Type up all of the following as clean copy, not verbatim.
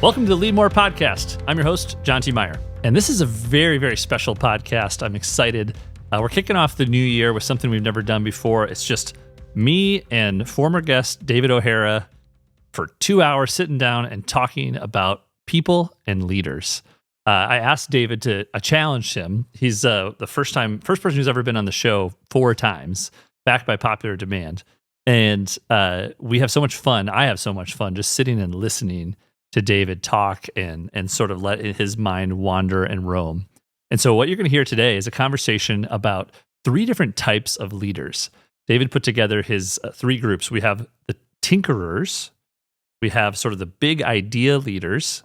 Welcome to the Lead More podcast. I'm your host, John T. Meyer. And this is a very, very special podcast. I'm excited. We're kicking off the new year with something we've never done before. It's just me and former guest David O'Hara for 2 hours sitting down and talking about people and leaders. I asked David to challenge him. He's the first person who's ever been on the show 4 times, backed by popular demand. And we have so much fun. I have so much fun just sitting and listening to David talk and sort of let his mind wander and roam. And so what you're going to hear today is a conversation about 3 different types of leaders. David put together his 3 groups. We have the tinkerers, we have sort of the big idea leaders,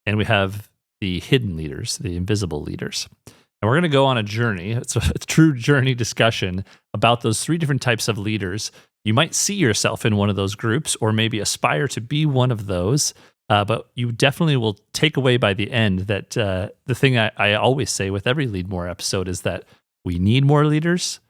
and we have the hidden leaders, the invisible leaders. And we're going to go on a journey. It's a true journey discussion about those 3 different types of leaders. You might see yourself in one of those groups or maybe aspire to be one of those. But you definitely will take away by the end that the thing I always say with every Lead More episode is that we need more leaders.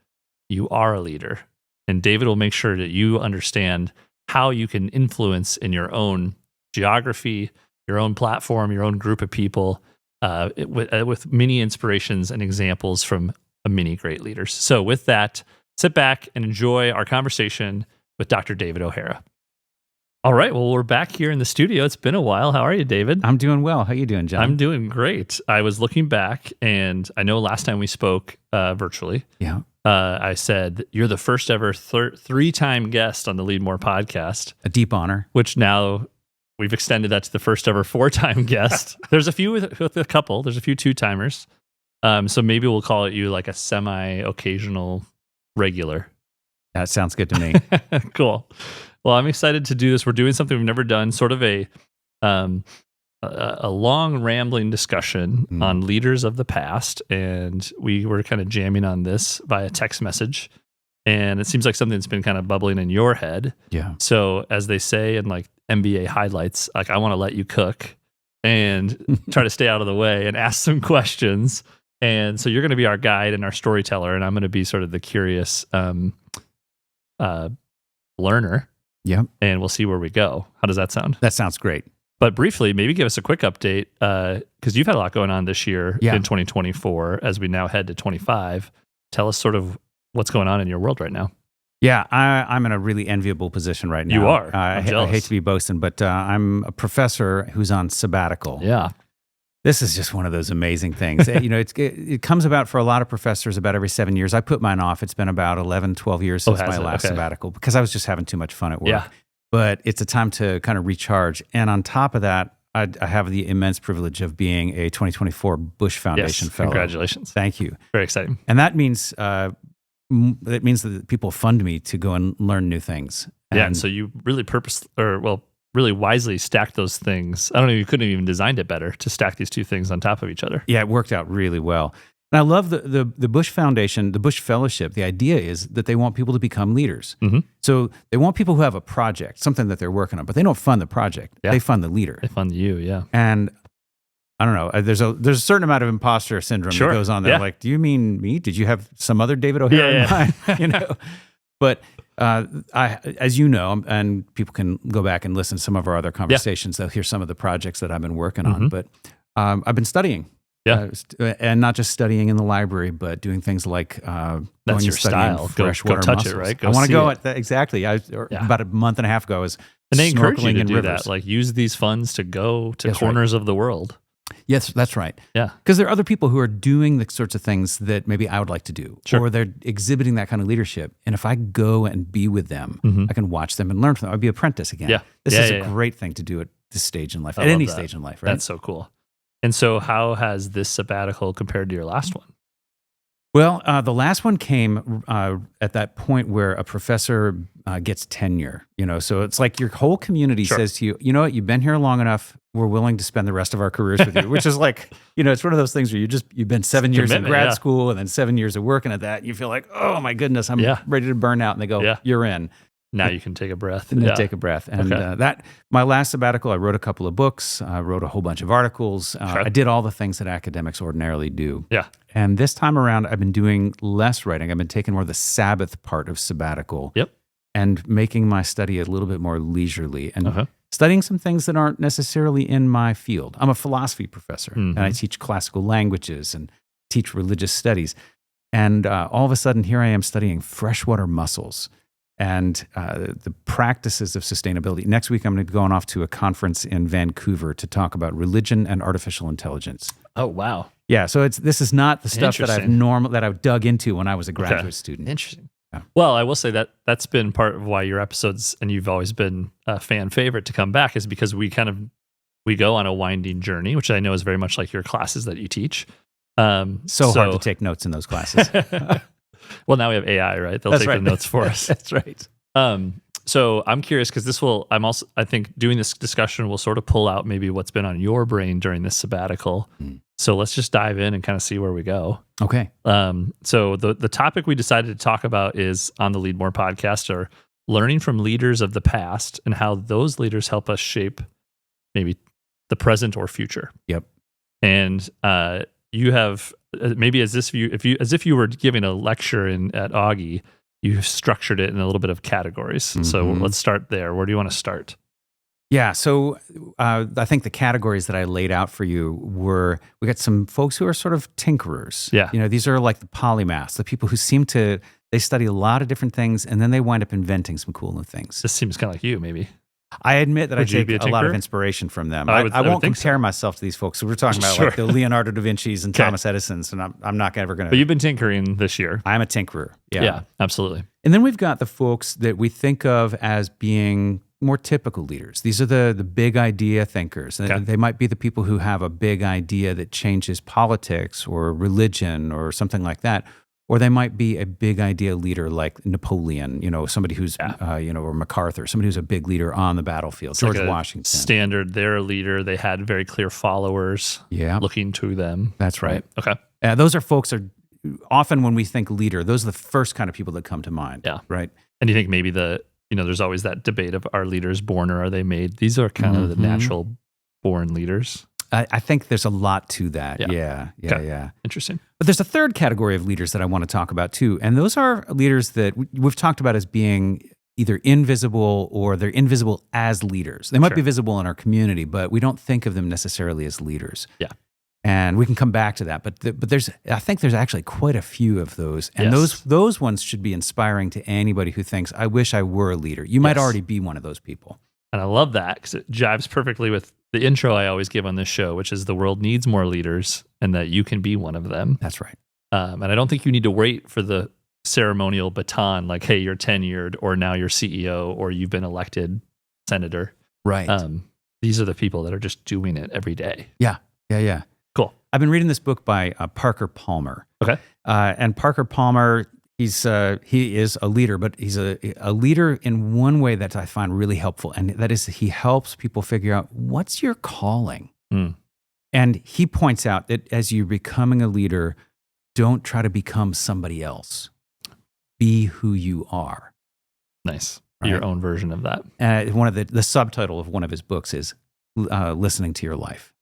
You are a leader. And David will make sure that you understand how you can influence in your own geography, your own platform, your own group of people, with many inspirations and examples from many great leaders. So with that, sit back and enjoy our conversation with Dr. David O'Hara. All right. Well, we're back here in the studio. It's been a while. How are you, David? I'm doing well. How you doing, John? I'm doing great. I was looking back, and I know last time we spoke virtually, I said you're the first ever 3-time guest on the Lead More podcast. A deep honor. Which now we've extended that to the first ever 4-time guest. There's a few with a couple. There's a few 2-timers. So maybe we'll call it you like a semi-occasional regular. That sounds good to me. Cool. Well, I'm excited to do this. We're doing something we've never done, sort of a long rambling discussion on leaders of the past. And we were kind of jamming on this via text message. And it seems like something that's been kind of bubbling in your head. Yeah. So as they say in like NBA highlights, like I want to let you cook and try to stay out of the way and ask some questions. And so you're going to be our guide and our storyteller, and I'm going to be sort of the curious learner. Yeah. And we'll see where we go. How does that sound? That sounds great. But briefly, maybe give us a quick update, because you've had a lot going on this year in 2024 as we now head to 25. Tell us sort of what's going on in your world right now. Yeah, I'm in a really enviable position right now. You are. I hate to be boasting, but I'm a professor who's on sabbatical. Yeah. This is just one of those amazing things. It comes about for a lot of professors about every 7 years. I put mine off. It's been about 11, 12 years since my last sabbatical because I was just having too much fun at work. Yeah. But it's a time to kind of recharge. And on top of that, I have the immense privilege of being a 2024 Bush Foundation Fellow. Congratulations. Thank you. Very exciting. And that means that people fund me to go and learn new things. And so you really really wisely stacked those things. I don't know, you couldn't have even designed it better to stack these 2 things on top of each other. Yeah, it worked out really well. And I love the Bush Foundation, the Bush Fellowship. The idea is that they want people to become leaders. Mm-hmm. So they want people who have a project, something that they're working on, but they don't fund the project. Yeah. They fund the leader. They fund you, yeah. And I don't know, there's a certain amment of imposter syndrome that goes on there. Yeah. Like, do you mean me? Did you have some other David O'Hara in mind? But as you know, and people can go back and listen to some of our other conversations, they'll hear some of the projects that I've been working on. But I've been studying. Yeah. And not just studying in the library, but doing things like that's your style. Freshwater go touch mussels. It, right? I want to go exactly. About a month and a half ago, I was and they encourage you to do rivers. That. Like use these funds to go to corners of the world. Yes, that's right. Yeah. Because there are other people who are doing the sorts of things that maybe I would like to do. Sure. Or they're exhibiting that kind of leadership. And if I go and be with them, I can watch them and learn from them. I'd be an apprentice again. Yeah. This is a great thing to do at this stage in life, at any stage in life, right? That's so cool. And so how has this sabbatical compared to your last one? Well, the last one came at that point where a professor gets tenure. So it's like your whole community says to you, you know what, you've been here long enough. We're willing to spend the rest of our careers with you, which is like, it's one of those things where you've been 7 years in grad school and then 7 years of working at that. And you feel like, oh my goodness, I'm ready to burn out. And they go, you're in. Now you can take a breath. And take a breath. And my last sabbatical, I wrote a couple of books. I wrote a whole bunch of articles. I did all the things that academics ordinarily do. Yeah. And this time around, I've been doing less writing. I've been taking more of the Sabbath part of sabbatical. Yep. and making my study a little bit more leisurely and studying some things that aren't necessarily in my field. I'm a philosophy professor, and I teach classical languages and teach religious studies. And all of a sudden, here I am studying freshwater mussels and the practices of sustainability. Next week, I'm going to be going off to a conference in Vancouver to talk about religion and artificial intelligence. Oh, wow. Yeah, so this is not the stuff that I've dug into when I was a graduate student. Interesting. Yeah. Well, I will say that's been part of why your episodes, and you've always been a fan favorite to come back, is because we go on a winding journey, which I know is very much like your classes that you teach. So hard to take notes in those classes. Well, now we have AI, right? They'll take the notes for us. That's right. So I'm curious because I think doing this discussion will sort of pull out maybe what's been on your brain during this sabbatical. So let's just dive in and kind of see where we go. Okay. So the topic we decided to talk about is on the Lead More podcast, or learning from leaders of the past and how those leaders help us shape maybe the present or future. Yep. And you have maybe as if you were giving a lecture at Augie, you structured it in a little bit of categories. So let's start there. Where do you want to start? Yeah, so I think the categories that I laid out for you were, we got some folks who are sort of tinkerers. Yeah. These are like the polymaths, the people who they study a lot of different things and then they wind up inventing some cool new things. This seems kind of like you, maybe. I admit that I take a lot of inspiration from them. I won't compare myself to these folks. So we're talking about like the Leonardo da Vinci's and Thomas Edison's, and I'm not ever going to. But you've been tinkering this year. I'm a tinkerer. Yeah, absolutely. And then we've got the folks that we think of as being more typical leaders. These are the big idea thinkers. Okay. They might be the people who have a big idea that changes politics or religion or something like that. Or they might be a big idea leader like Napoleon, somebody who's, or MacArthur, somebody who's a big leader on the battlefield, it's George like Washington. Standard, they're a leader. They had very clear followers looking to them. That's right. Okay. Those are folks often when we think leader, those are the first kind of people that come to mind. Yeah. Right. And you think maybe there's always that debate of, are leaders born or are they made? These are kind of the natural born leaders. I think there's a lot to that. Yeah. Interesting. But there's a third category of leaders that I want to talk about too. And those are leaders that we've talked about as being either invisible or they're invisible as leaders. They might be visible in our community, but we don't think of them necessarily as leaders. Yeah. And we can come back to that. But I think there's actually quite a few of those. And those ones should be inspiring to anybody who thinks, I wish I were a leader. You might already be one of those people. And I love that because it jives perfectly with the intro I always give on this show, which is the world needs more leaders and that you can be one of them. That's right. And I don't think you need to wait for the ceremonial baton, like, hey, you're tenured or now you're CEO or you've been elected senator. Right. These are the people that are just doing it every day. Yeah. Cool. I've been reading this book by Parker Palmer. Okay. And Parker Palmer, he is a leader, but he's a leader in one way that I find really helpful, and that is he helps people figure out what's your calling. And he points out that as you're becoming a leader, don't try to become somebody else. Be who you are. Nice. Right? Your own version of that. One of the subtitle of one of his books is Listening to Your Life.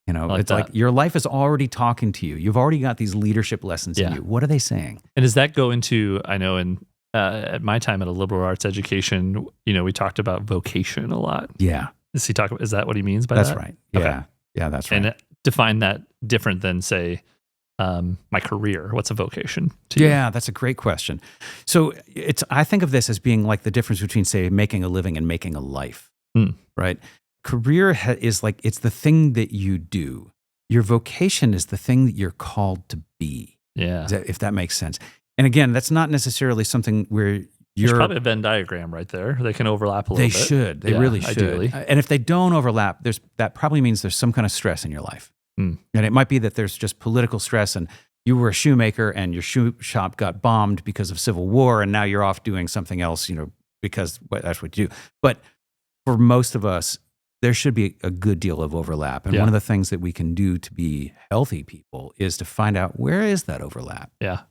It's like your life is already talking to you. You've already got these leadership lessons in you. What are they saying? And does that go into, I know at my time at a liberal arts education, we talked about vocation a lot. Yeah. Is that what he means by that? That's right. Yeah. Okay. Yeah, that's right. And define that different than, say, my career. What's a vocation to you? Yeah, that's a great question. So I think of this as being like the difference between, say, making a living and making a life, right? Career is like, it's the thing that you do. Your vocation is the thing that you're called to be. Yeah. If that makes sense. And again, that's not necessarily something where there's probably a Venn diagram right there. They can overlap a little bit. They should. They really should. Ideally. And if they don't overlap, that probably means there's some kind of stress in your life. And it might be that there's just political stress and you were a shoemaker and your shoe shop got bombed because of civil war and now you're off doing something else, because that's what you do. But for most of us, there should be a good deal of overlap. And one of the things that we can do to be healthy people is to find out where is that overlap. Yeah.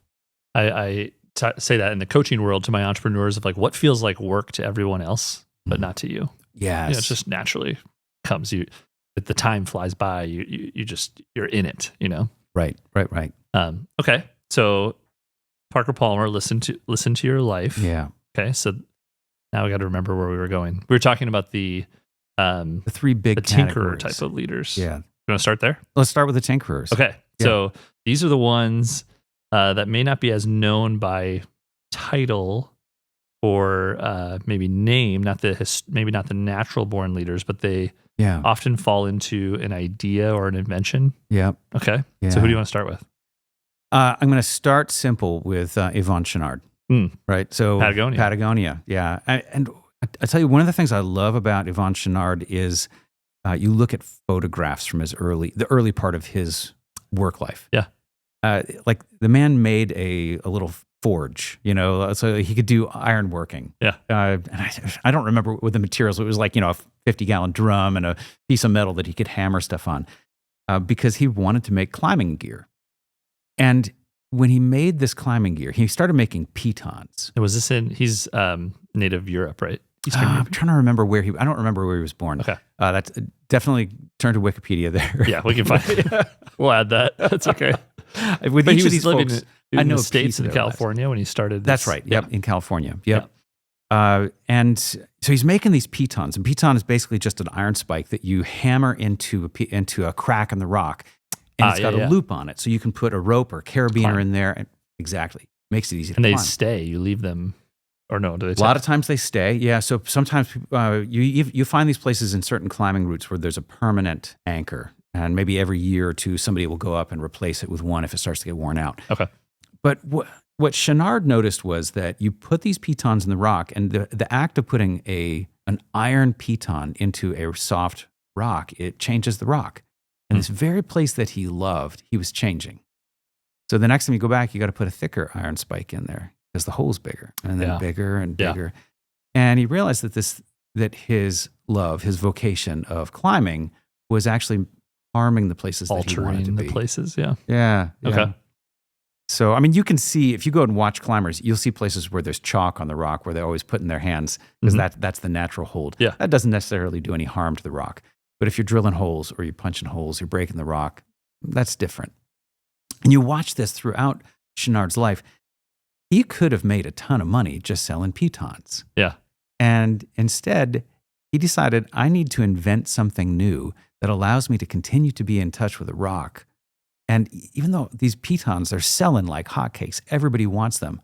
I say that in the coaching world to my entrepreneurs of like, what feels like work to everyone else, but not to you. Yes. It just naturally comes. The time flies by. You're in it, Right. Okay. So Parker Palmer, listen to your life. Yeah. Okay. So Now we got to remember where we were going. We were talking about the three big tinkerer type of leaders. Yeah. You want to start there? Let's start with the tinkerers. Okay. Yeah. So these are the ones that may not be as known by title or maybe name, maybe not the natural born leaders, but they often fall into an idea or an invention. Yeah. Okay. Yeah. So who do you want to start with? I'm going to start simple with Yvon Chouinard. Right. So Patagonia. Yeah. And I tell you, one of the things I love about Yvon Chouinard is you look at photographs from the early part of his work life. Yeah. Like the man made a little forge, so he could do iron working. Yeah. And I don't remember what the materials. It was like, a 50-gallon drum and a piece of metal that he could hammer stuff on because he wanted to make climbing gear. And when he made this climbing gear, he started making pitons. Was this he's native Europe, right? I'm trying to remember I don't remember where he was born. Okay. That's definitely turn to Wikipedia there. Yeah, we can find it. We'll add that. That's okay. With but each he of these living folks, in the States in California when he started. That's right. Yep, in California. Yep. And so he's making these pitons. And piton is basically just an iron spike that you hammer into a crack in the rock. And it's got a loop on it. So you can put a rope or carabiner in there. And exactly. Makes it easy to climb. And they stay. You leave them, or no? Do they a lot of times they stay. Yeah. So sometimes you find these places in certain climbing routes where there's a permanent anchor. And maybe every year or two, somebody will go up and replace it with one if it starts to get worn out. Okay. But what Chouinard noticed was that you put these pitons in the rock, and the act of putting an iron piton into a soft rock, it changes the rock. And this very place that he loved, he was changing. So the next time you go back, you got to put a thicker iron spike in there because the hole's bigger and then bigger and bigger. And he realized that his love, his vocation of climbing was actually harming the places that he wanted to be. Altering the places, yeah. Yeah. Okay. So, I mean, you can see, if you go and watch climbers, you'll see places where there's chalk on the rock where they're always putting their hands because that's the natural hold. Yeah. That doesn't necessarily do any harm to the rock. But if you're drilling holes or you're punching holes, you're breaking the rock, that's different. And you watch this throughout Chouinard's life. He could have made a ton of money just selling pitons. Yeah. And instead, he decided, I need to invent something new that allows me to continue to be in touch with the rock. And even though these pitons, they're selling like hotcakes, everybody wants them,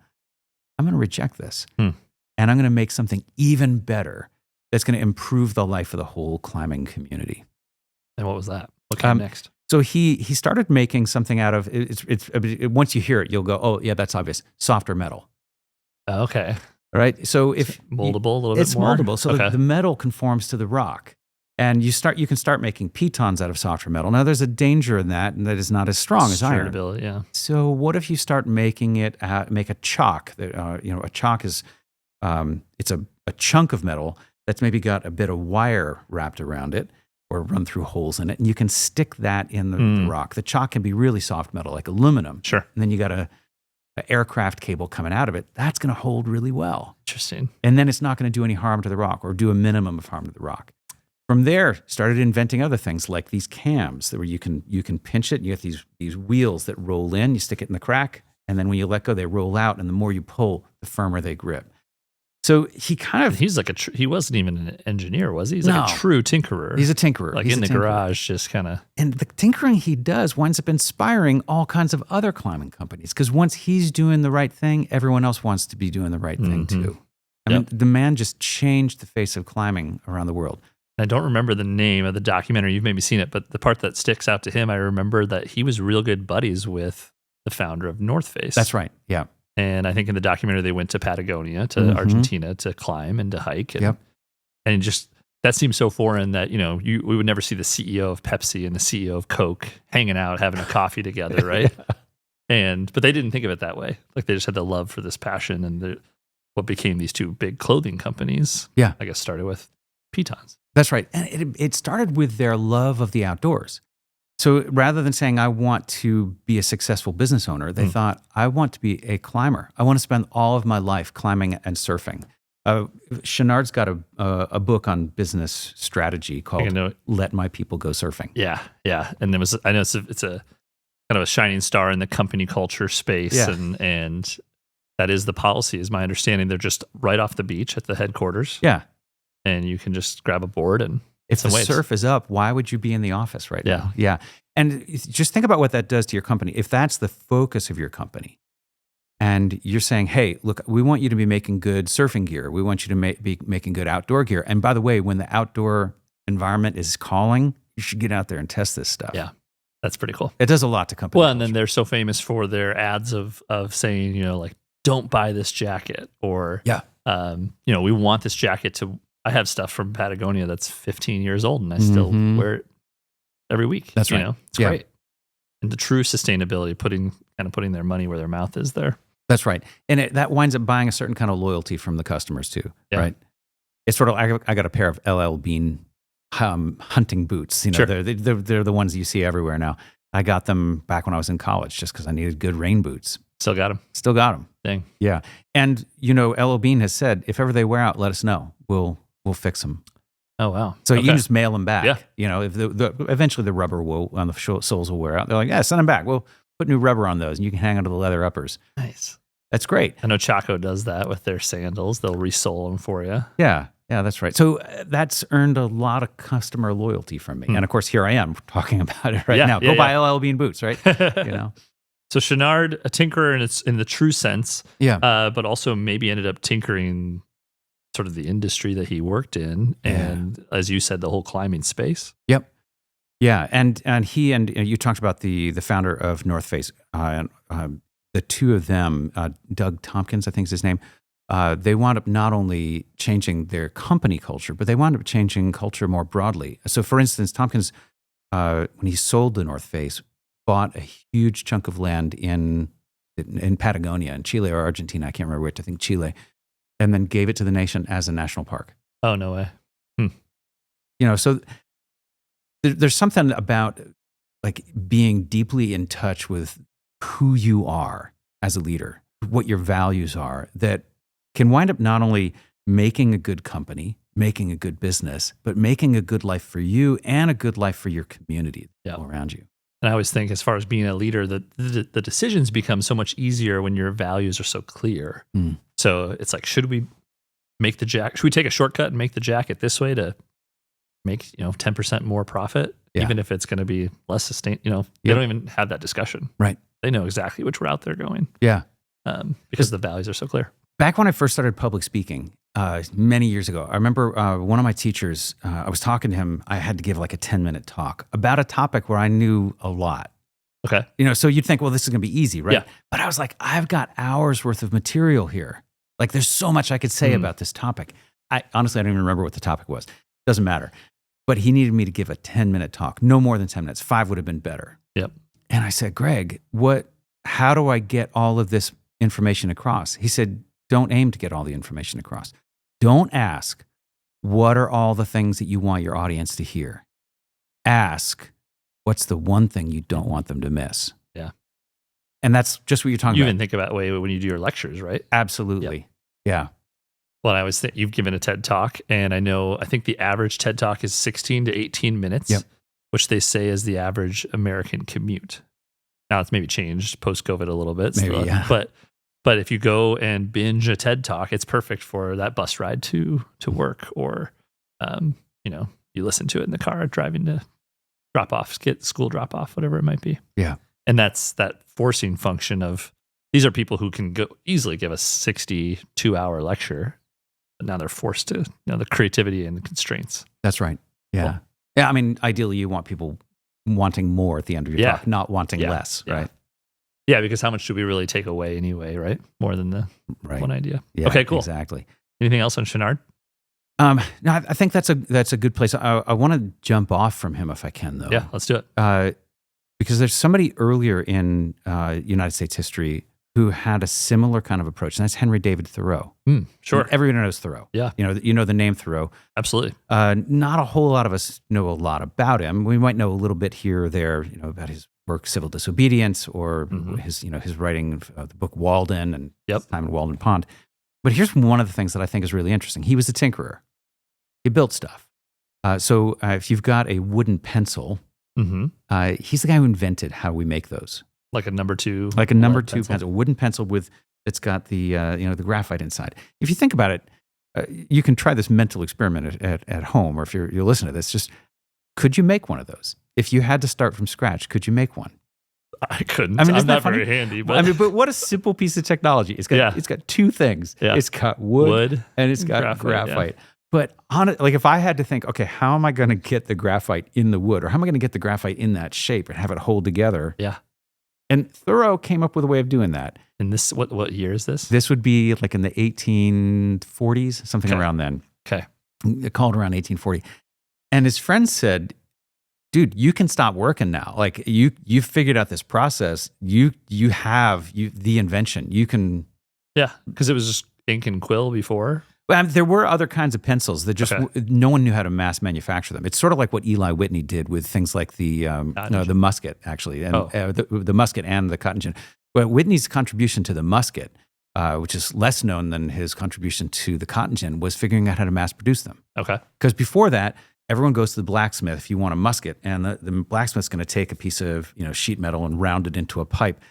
I'm going to reject this. And I'm going to make something even better that's going to improve the life of the whole climbing community. And what was that? What came next? So he started making something out of, once you hear it, you'll go, oh, yeah, that's obvious. Softer metal. Okay. Right? So if moldable a little bit more? It's moldable. So the metal conforms to the rock. And you can start making pitons out of softer metal. Now, there's a danger in that, and that is not as strong as iron. Yeah. So what if you start making make a chock? A chock is it's a chunk of metal that's maybe got a bit of wire wrapped around it or run through holes in it, and you can stick that in the rock. The chock can be really soft metal, like aluminum. Sure. And then you got a aircraft cable coming out of it. That's going to hold really well. Interesting. And then it's not going to do any harm to the rock or do a minimum of harm to the rock. From there, started inventing other things like these cams where you can pinch it. And you get these wheels that roll in. You stick it in the crack, and then when you let go, they roll out. And the more you pull, the firmer they grip. So he's like he wasn't even an engineer, was he? He's like a true tinkerer. He's a tinkerer. Like in the garage, just kind of. And the tinkering he does winds up inspiring all kinds of other climbing companies because once he's doing the right thing, everyone else wants to be doing the right thing too. I mean, the man just changed the face of climbing around the world. I don't remember the name of the documentary. You've maybe seen it, but the part that sticks out to him, I remember that he was real good buddies with the founder of North Face. That's right. Yeah. And I think in the documentary, they went to Patagonia, to Argentina to climb and to hike. And just, that seems so foreign that, we would never see the CEO of Pepsi and the CEO of Coke hanging out, having a coffee together, right? But they didn't think of it that way. Like they just had the love for this passion and what became these two big clothing companies. Yeah. I guess started with pitons. That's right. And it started with their love of the outdoors. So rather than saying, I want to be a successful business owner, they thought, I want to be a climber. I want to spend all of my life climbing and surfing. Chouinard's got a book on business strategy called Let My People Go Surfing. Yeah, yeah. And I know it's a kind of a shining star in the company culture space. Yeah. And that is the policy, is my understanding. They're just right off the beach at the headquarters. Yeah. And you can just grab a board and if the surf is up, why would you be in the office right now? Yeah. And just think about what that does to your company. If that's the focus of your company and you're saying, hey, look, we want you to be making good surfing gear. We want you to be making good outdoor gear. And by the way, when the outdoor environment is calling, you should get out there and test this stuff. Yeah. That's pretty cool. It does a lot to companies. Well, and then they're so famous for their ads of saying, like, don't buy this jacket, or, we want this jacket to. I have stuff from Patagonia that's 15 years old, and I still wear it every week. That's right. It's great. And the true sustainability, putting their money where their mouth is there. That's right. And that winds up buying a certain kind of loyalty from the customers too, right? It's sort of, I got a pair of LL Bean hunting boots. Sure. They're the ones you see everywhere now. I got them back when I was in college just because I needed good rain boots. Still got them. Still got them. Dang. Yeah. And, LL Bean has said, if ever they wear out, let us know. We'll fix them. Oh, wow. So you can just mail them back. Yeah. If eventually the rubber on the soles will wear out. They're like, send them back. We'll put new rubber on those and you can hang onto the leather uppers. Nice. That's great. I know Chaco does that with their sandals. They'll resole them for you. Yeah. Yeah, that's right. So that's earned a lot of customer loyalty from me. And of course, here I am talking about it now. Go buy LL Bean boots, right? So Chouinard, a tinkerer in the true sense. Yeah. But also maybe ended up tinkering sort of the industry that he worked in, and as you said, the whole climbing space. Yep. Yeah, and he and you talked about the founder of North Face, the two of them, Doug Tompkins, I think is his name. They wound up not only changing their company culture, but they wound up changing culture more broadly. So, for instance, Tompkins, when he sold the North Face, bought a huge chunk of land in Patagonia, in Chile or Argentina, I can't remember which. I think Chile. And then gave it to the nation as a national park. Oh, no way. So there's something about like being deeply in touch with who you are as a leader, what your values are, that can wind up not only making a good company, making a good business, but making a good life for you and a good life for your community all around you. And I always think, as far as being a leader, that the decisions become so much easier when your values are so clear. So it's like, should we take a shortcut and make the jacket this way to make 10% more profit, even if it's going to be less sustainable? They don't even have that discussion. Right. They know exactly which route they're going. Yeah. Because the values are so clear. Back when I first started public speaking, many years ago, I remember one of my teachers, I was talking to him, I had to give like a 10-minute talk about a topic where I knew a lot. Okay. So you'd think, well, this is going to be easy, right? Yeah. But I was like, I've got hours worth of material here. Like there's so much I could say about this topic. Honestly, I don't even remember what the topic was. Doesn't matter. But he needed me to give a 10-minute talk, no more than 10 minutes. 5 would have been better. Yep. And I said, Greg, how do I get all of this information across? He said, don't aim to get all the information across. Don't ask, what are all the things that you want your audience to hear? Ask, what's the one thing you don't want them to miss? Yeah. And that's just what you're talking You about. even think about when you do your lectures, right? Absolutely. Yep. Yeah. Well, I always think you've given a TED Talk, and I think the average TED Talk is 16 to 18 minutes, which they say is the average American commute. Now it's maybe changed post-COVID a little bit. Maybe, yeah. But if you go and binge a TED Talk, it's perfect for that bus ride to work, or you listen to it in the car driving to get school drop off, whatever it might be. Yeah. And that's that forcing function of, these are people who can easily give a 62-hour lecture, but now they're forced to, the creativity and the constraints. That's right. Yeah. Cool. Yeah. I mean, ideally you want people wanting more at the end of your talk, not wanting less, right? Yeah, because how much do we really take away anyway, right? More than the one idea. Yeah, okay, cool. Exactly. Anything else on Chouinard? No, I think that's a good place. I want to jump off from him if I can, though. Yeah, let's do it. Because there's somebody earlier in United States history who had a similar kind of approach, and that's Henry David Thoreau. Sure. And everyone knows Thoreau. Yeah. You know the name Thoreau. Absolutely. Not a whole lot of us know a lot about him. We might know a little bit here or there, about his work, Civil Disobedience, or his writing of the book Walden and his time in Walden Pond. But here's one of the things that I think is really interesting. He was a tinkerer. He built stuff. So if you've got a wooden pencil, he's the guy who invented how we make those. Like a number 2? Like a number 2 pencil, a wooden pencil with It's got the the graphite inside. If you think about it, you can try this mental experiment at home, or if you listen to this, just could you make one of those? If you had to start from scratch, could you make one? I couldn't. I mean, I'm not very handy, but but what a simple piece of technology. It's got two things. Yeah. It's got wood and it's got graphite. Yeah. But if I had to think, okay, how am I going to get the graphite in the wood, or how am I going to get the graphite in that shape and have it hold together? Yeah. And Thoreau came up with a way of doing that. And this, what year is this? This would be like in the 1840s, something around then. Okay. Called around 1840. And his friends said, dude, you can stop working now. Like you've figured out this process. You have the invention. You can. Yeah, because it was just ink and quill before. Well, there were other kinds of pencils that just no one knew how to mass manufacture them. It's sort of like what Eli Whitney did with things like the musket, actually, and the musket and the cotton gin. But Whitney's contribution to the musket, which is less known than his contribution to the cotton gin, was figuring out how to mass produce them. Okay. Because before that, everyone goes to the blacksmith if you want a musket, and the blacksmith's going to take a piece of sheet metal and round it into a pipe.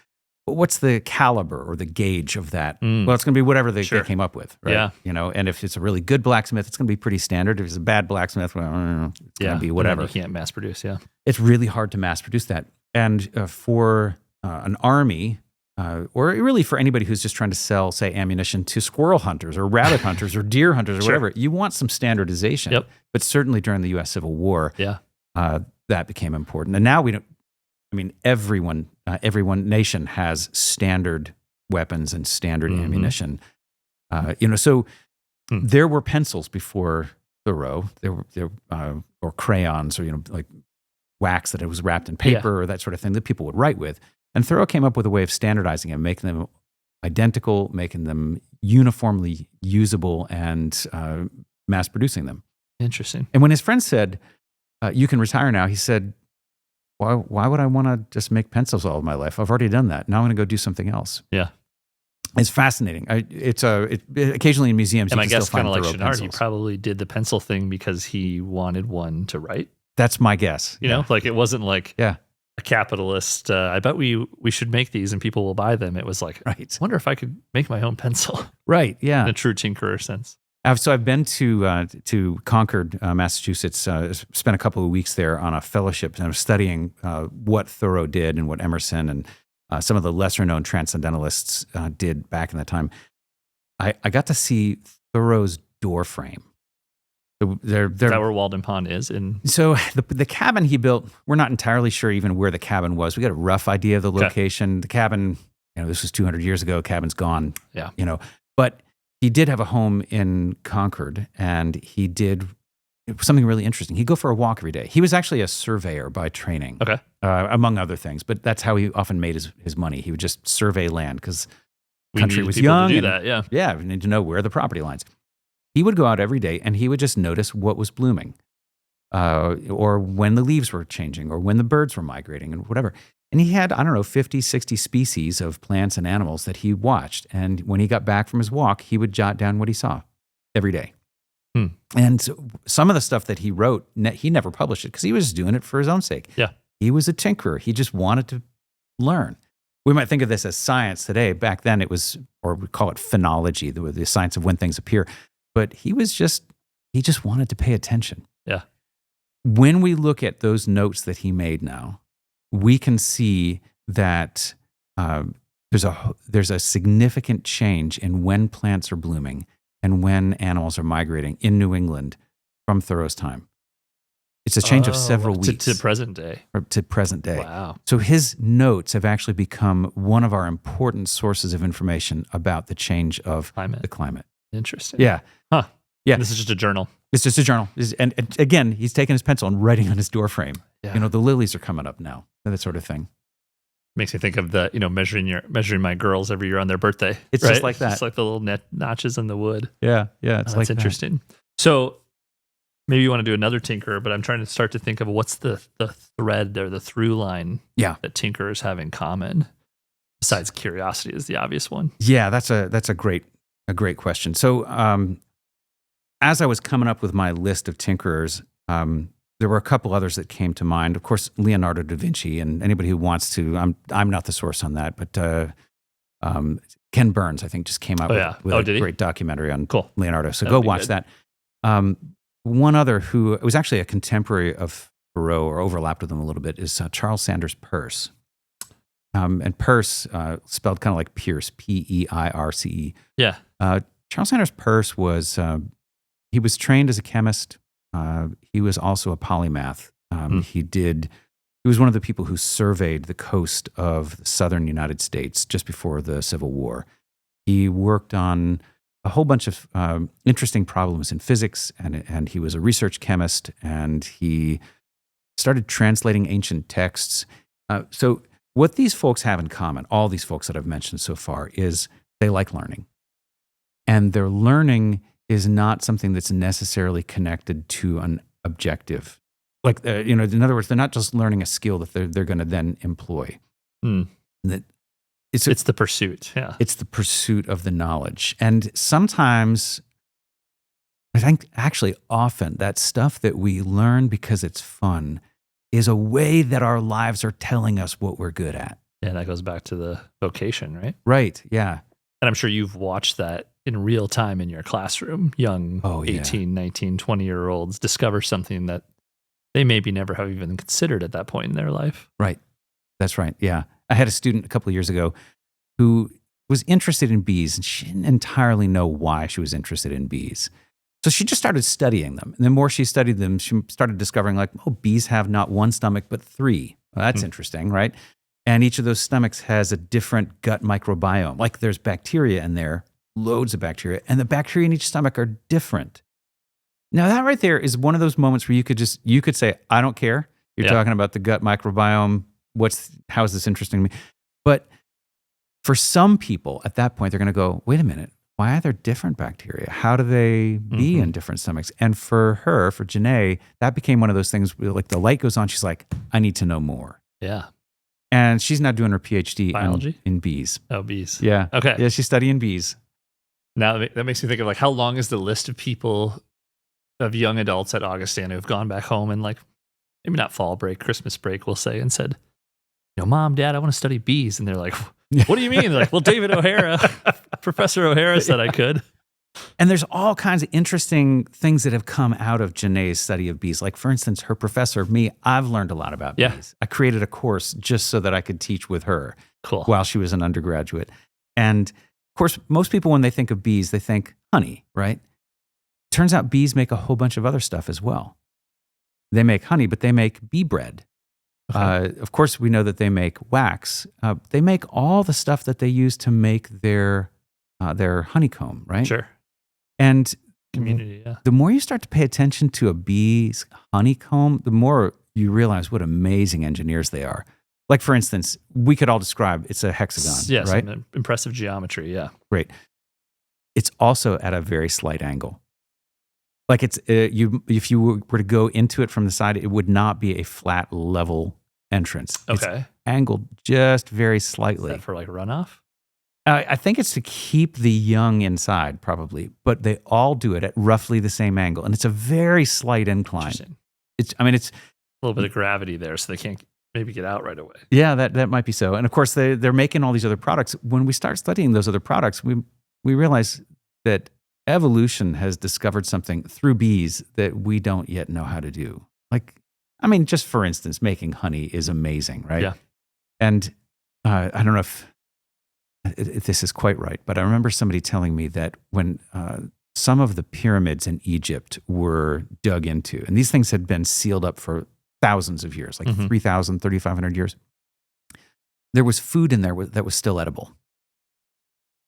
But what's the caliber or the gauge of that? Well, it's going to be whatever they came up with, right? Yeah. And if it's a really good blacksmith, it's going to be pretty standard. If it's a bad blacksmith, well, it's going to be whatever. You can't mass produce, It's really hard to mass produce that. And for an army, or really for anybody who's just trying to sell, say, ammunition to squirrel hunters or rabbit hunters or deer hunters or whatever, you want some standardization. Yep. But certainly during the U.S. Civil War, that became important. And now we don't. I mean, every nation has standard weapons and standard ammunition. So there were pencils before Thoreau. There were or crayons, or like wax that it was wrapped in paper or that sort of thing that people would write with. And Thoreau came up with a way of standardizing them, making them identical, making them uniformly usable, and mass producing them. Interesting. And when his friend said, "You can retire now," he said, Why would I want to just make pencils all of my life? I've already done that. Now I'm going to go do something else. Yeah. It's fascinating. Occasionally in museums, and you can still find like Thoreau Chouinard, pencils. he probably did the pencil thing because he wanted one to write. That's my guess. You know, like it wasn't like a capitalist, I bet we should make these and people will buy them. It was like, I wonder if I could make my own pencil. Right, yeah. In a true tinkerer sense. So I've been to Concord, Massachusetts, spent a couple of weeks there on a fellowship, and I was studying what Thoreau did and what Emerson and some of the lesser-known transcendentalists did back in the time. I got to see Thoreau's door frame. Is that where Walden Pond is? So the cabin he built, we're not entirely sure even where the cabin was. We got a rough idea of the location. Okay. The cabin, this was 200 years ago. Cabin's gone. Yeah. But he did have a home in Concord, and he did something really interesting. He'd go for a walk every day. He was actually a surveyor by training, among other things, but that's how he often made his money. He would just survey land because the country was young. To do that, yeah, we need to know where the property lines. He would go out every day, and he would just notice what was blooming, or when the leaves were changing, or when the birds were migrating, and whatever. And he had, 50, 60 species of plants and animals that he watched. And when he got back from his walk, he would jot down what he saw every day. And so some of the stuff that he wrote, he never published it because he was just doing it for his own sake. Yeah. He was a tinkerer. He just wanted to learn. We might think of this as science today. Back then it was, or we call it phenology, the science of when things appear. But he just wanted to pay attention. Yeah. When we look at those notes that he made now, we can see that there's a significant change in when plants are blooming and when animals are migrating in New England from Thoreau's time. It's a change of several weeks. To present day. To present day. Wow. So his notes have actually become one of our important sources of information about the change of the climate. Interesting. Yeah. Huh. Yeah. This is just a journal. It's just a journal. And again, he's taking his pencil and writing on his door frame. Yeah. The lilies are coming up now, that sort of thing. Makes me think of the, measuring my girls every year on their birthday. It's just like that. It's like the little notches in the wood. Yeah. That's interesting. So maybe you want to do another tinker, but I'm trying to start to think of what's the thread or the through line that tinkerers have in common. Besides curiosity is the obvious one. Yeah, that's a great question. So as I was coming up with my list of tinkerers, there were a couple others that came to mind. Of course, Leonardo da Vinci, and anybody who wants to, I'm not the source on that, but Ken Burns, I think, just came out with a great documentary on Leonardo. So go watch that. One other who was actually a contemporary of Thoreau or overlapped with him a little bit is Charles Sanders Peirce. And Peirce, spelled kind of like Pierce, P-E-I-R-C-E. Yeah. Charles Sanders Peirce he was trained as a chemist. He was also a polymath. He was one of the people who surveyed the coast of the southern United States just before the Civil War. He worked on a whole bunch of interesting problems in physics, and he was a research chemist, and he started translating ancient texts. So what these folks have in common, all these folks that I've mentioned so far, is they like learning. And their learning is not something that's necessarily connected to an objective. Like, in other words, they're not just learning a skill that they're going to then employ. That it's the pursuit. Yeah. It's the pursuit of the knowledge. And sometimes, I think actually often, that stuff that we learn because it's fun is a way that our lives are telling us what we're good at. Yeah, that goes back to the vocation, right? Right, yeah. And I'm sure you've watched that in real time in your classroom. Young 18, 19, 20-year-olds discover something that they maybe never have even considered at that point in their life. Right. That's right. Yeah. I had a student a couple of years ago who was interested in bees, and she didn't entirely know why she was interested in bees. So she just started studying them. And the more she studied them, she started discovering bees have not one stomach, but three. Well, that's interesting, right? And each of those stomachs has a different gut microbiome. Like there's bacteria in there, loads of bacteria, and the bacteria in each stomach are different. Now that right there is one of those moments where you could say, I don't care. You're talking about the gut microbiome. How is this interesting to me? But for some people at that point, they're going to go, wait a minute, why are there different bacteria? How do they be in different stomachs? And for Janae, that became one of those things where the light goes on. She's like, I need to know more. Yeah. And she's now doing her PhD biology in bees. Oh, bees. Yeah. Okay. Yeah, she's studying bees. Now that makes me think of how long is the list of people, of young adults at Augustana who've gone back home and maybe not fall break, Christmas break, we'll say, and said, Mom, Dad, I want to study bees. And they're like, what do you mean? They're like, well, David O'Hara, Professor O'Hara said I could. And there's all kinds of interesting things that have come out of Janae's study of bees. Like, for instance, her professor, I've learned a lot about bees. I created a course just so that I could teach with her while she was an undergraduate. And of course, most people, when they think of bees, they think honey, right? Turns out bees make a whole bunch of other stuff as well. They make honey, but they make bee bread. Okay. Of course, we know that they make wax. They make all the stuff that they use to make their honeycomb, right? Sure. And community, the more you start to pay attention to a bee's honeycomb, the more you realize what amazing engineers they are. Like, for instance, we could all describe it's a hexagon, right? Some impressive geometry, yeah. Great. It's also at a very slight angle. Like if you were to go into it from the side, it would not be a flat, level entrance. Okay. It's angled just very slightly. Is that for runoff? I think it's to keep the young inside, probably. But they all do it at roughly the same angle, and it's a very slight incline. Interesting. It's a little bit of gravity there, so they can't maybe get out right away. Yeah, that might be so. And of course, they're making all these other products. When we start studying those other products, we realize that evolution has discovered something through bees that we don't yet know how to do. Just for instance, making honey is amazing, right? Yeah. And I don't know if this is quite right, but I remember somebody telling me that when some of the pyramids in Egypt were dug into, and these things had been sealed up for thousands of years, 3,000, 3,500 years, there was food in there that was still edible.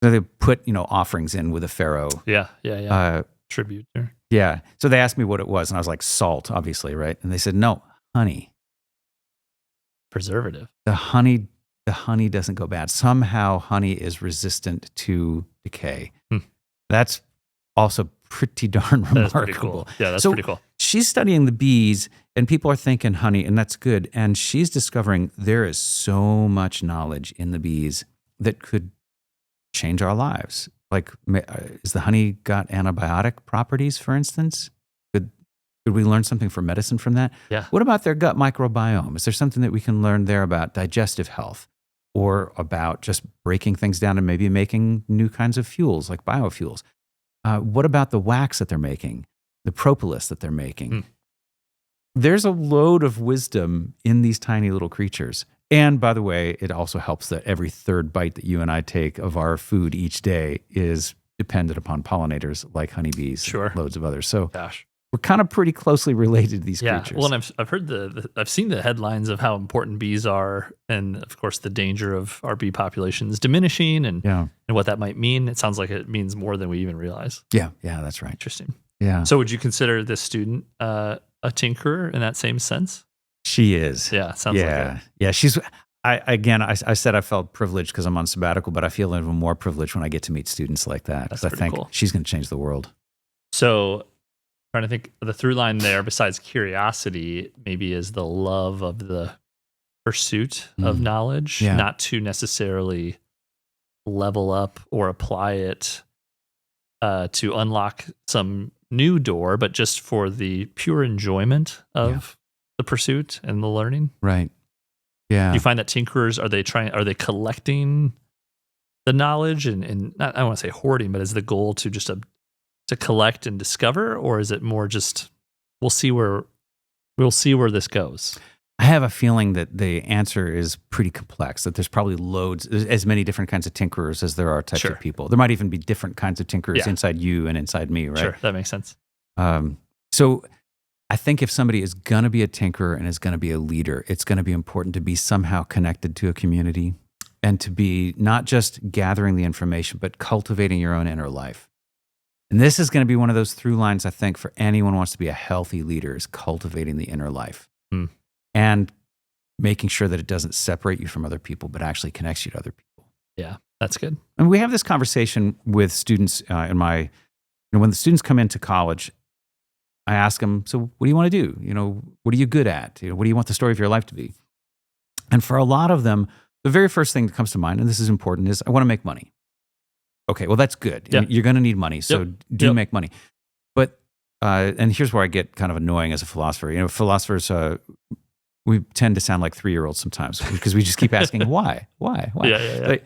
So they put, offerings in with a pharaoh. Yeah. Tribute. Or... Yeah. So they asked me what it was, and I was like, salt, obviously, right? And they said, no, honey. Preservative. The honey doesn't go bad. Somehow honey is resistant to decay. That's also pretty darn remarkable. That's pretty cool. Yeah, that's pretty cool. She's studying the bees, and people are thinking honey, and that's good. And she's discovering there is so much knowledge in the bees that could change our lives. Is the honey got antibiotic properties, for instance? Could we learn something for medicine from that? Yeah. What about their gut microbiome? Is there something that we can learn there about digestive health? or about just breaking things down and maybe making new kinds of fuels like biofuels? What about the wax that they're making, the propolis that they're making? There's a load of wisdom in these tiny little creatures. And by the way, it also helps that every third bite that you and I take of our food each day is dependent upon pollinators like honeybees, and loads of others. So we're kind of pretty closely related to these creatures. Well, and I've heard I've seen the headlines of how important bees are, and of course the danger of our bee populations diminishing, and what that might mean. It sounds like it means more than we even realize. Yeah, that's right. Interesting. Yeah. So would you consider this student a tinkerer in that same sense? She is. Yeah, sounds like it. Yeah, she's. I said I felt privileged because I'm on sabbatical, but I feel even more privileged when I get to meet students like that, because I think she's going to change the world. So, trying to think, the through line there, besides curiosity, maybe is the love of the pursuit of knowledge, not to necessarily level up or apply it to unlock some new door, but just for the pure enjoyment of the pursuit and the learning. Right. Yeah. Do you find that tinkerers, are they collecting the knowledge and not, I don't want to say hoarding, but is the goal to just to collect and discover, or is it more just we'll see where this goes? I have a feeling that the answer is pretty complex, that there's probably there's as many different kinds of tinkerers as there are types of people. There might even be different kinds of tinkerers inside you and inside me, right? Sure, that makes sense. So I think if somebody is going to be a tinkerer and is going to be a leader, it's going to be important to be somehow connected to a community and to be not just gathering the information, but cultivating your own inner life. And this is going to be one of those through lines, I think, for anyone who wants to be a healthy leader, is cultivating the inner life and making sure that it doesn't separate you from other people, but actually connects you to other people. Yeah, that's good. And we have this conversation with students when the students come into college, I ask them, so what do you want to do? What are you good at? What do you want the story of your life to be? And for a lot of them, the very first thing that comes to mind, and this is important, is I want to make money. Okay, well, that's good. Yep. You're going to need money, so do make money. But, and here's where I get kind of annoying as a philosopher. Philosophers, we tend to sound like 3-year-olds sometimes because we just keep asking, why? Like, you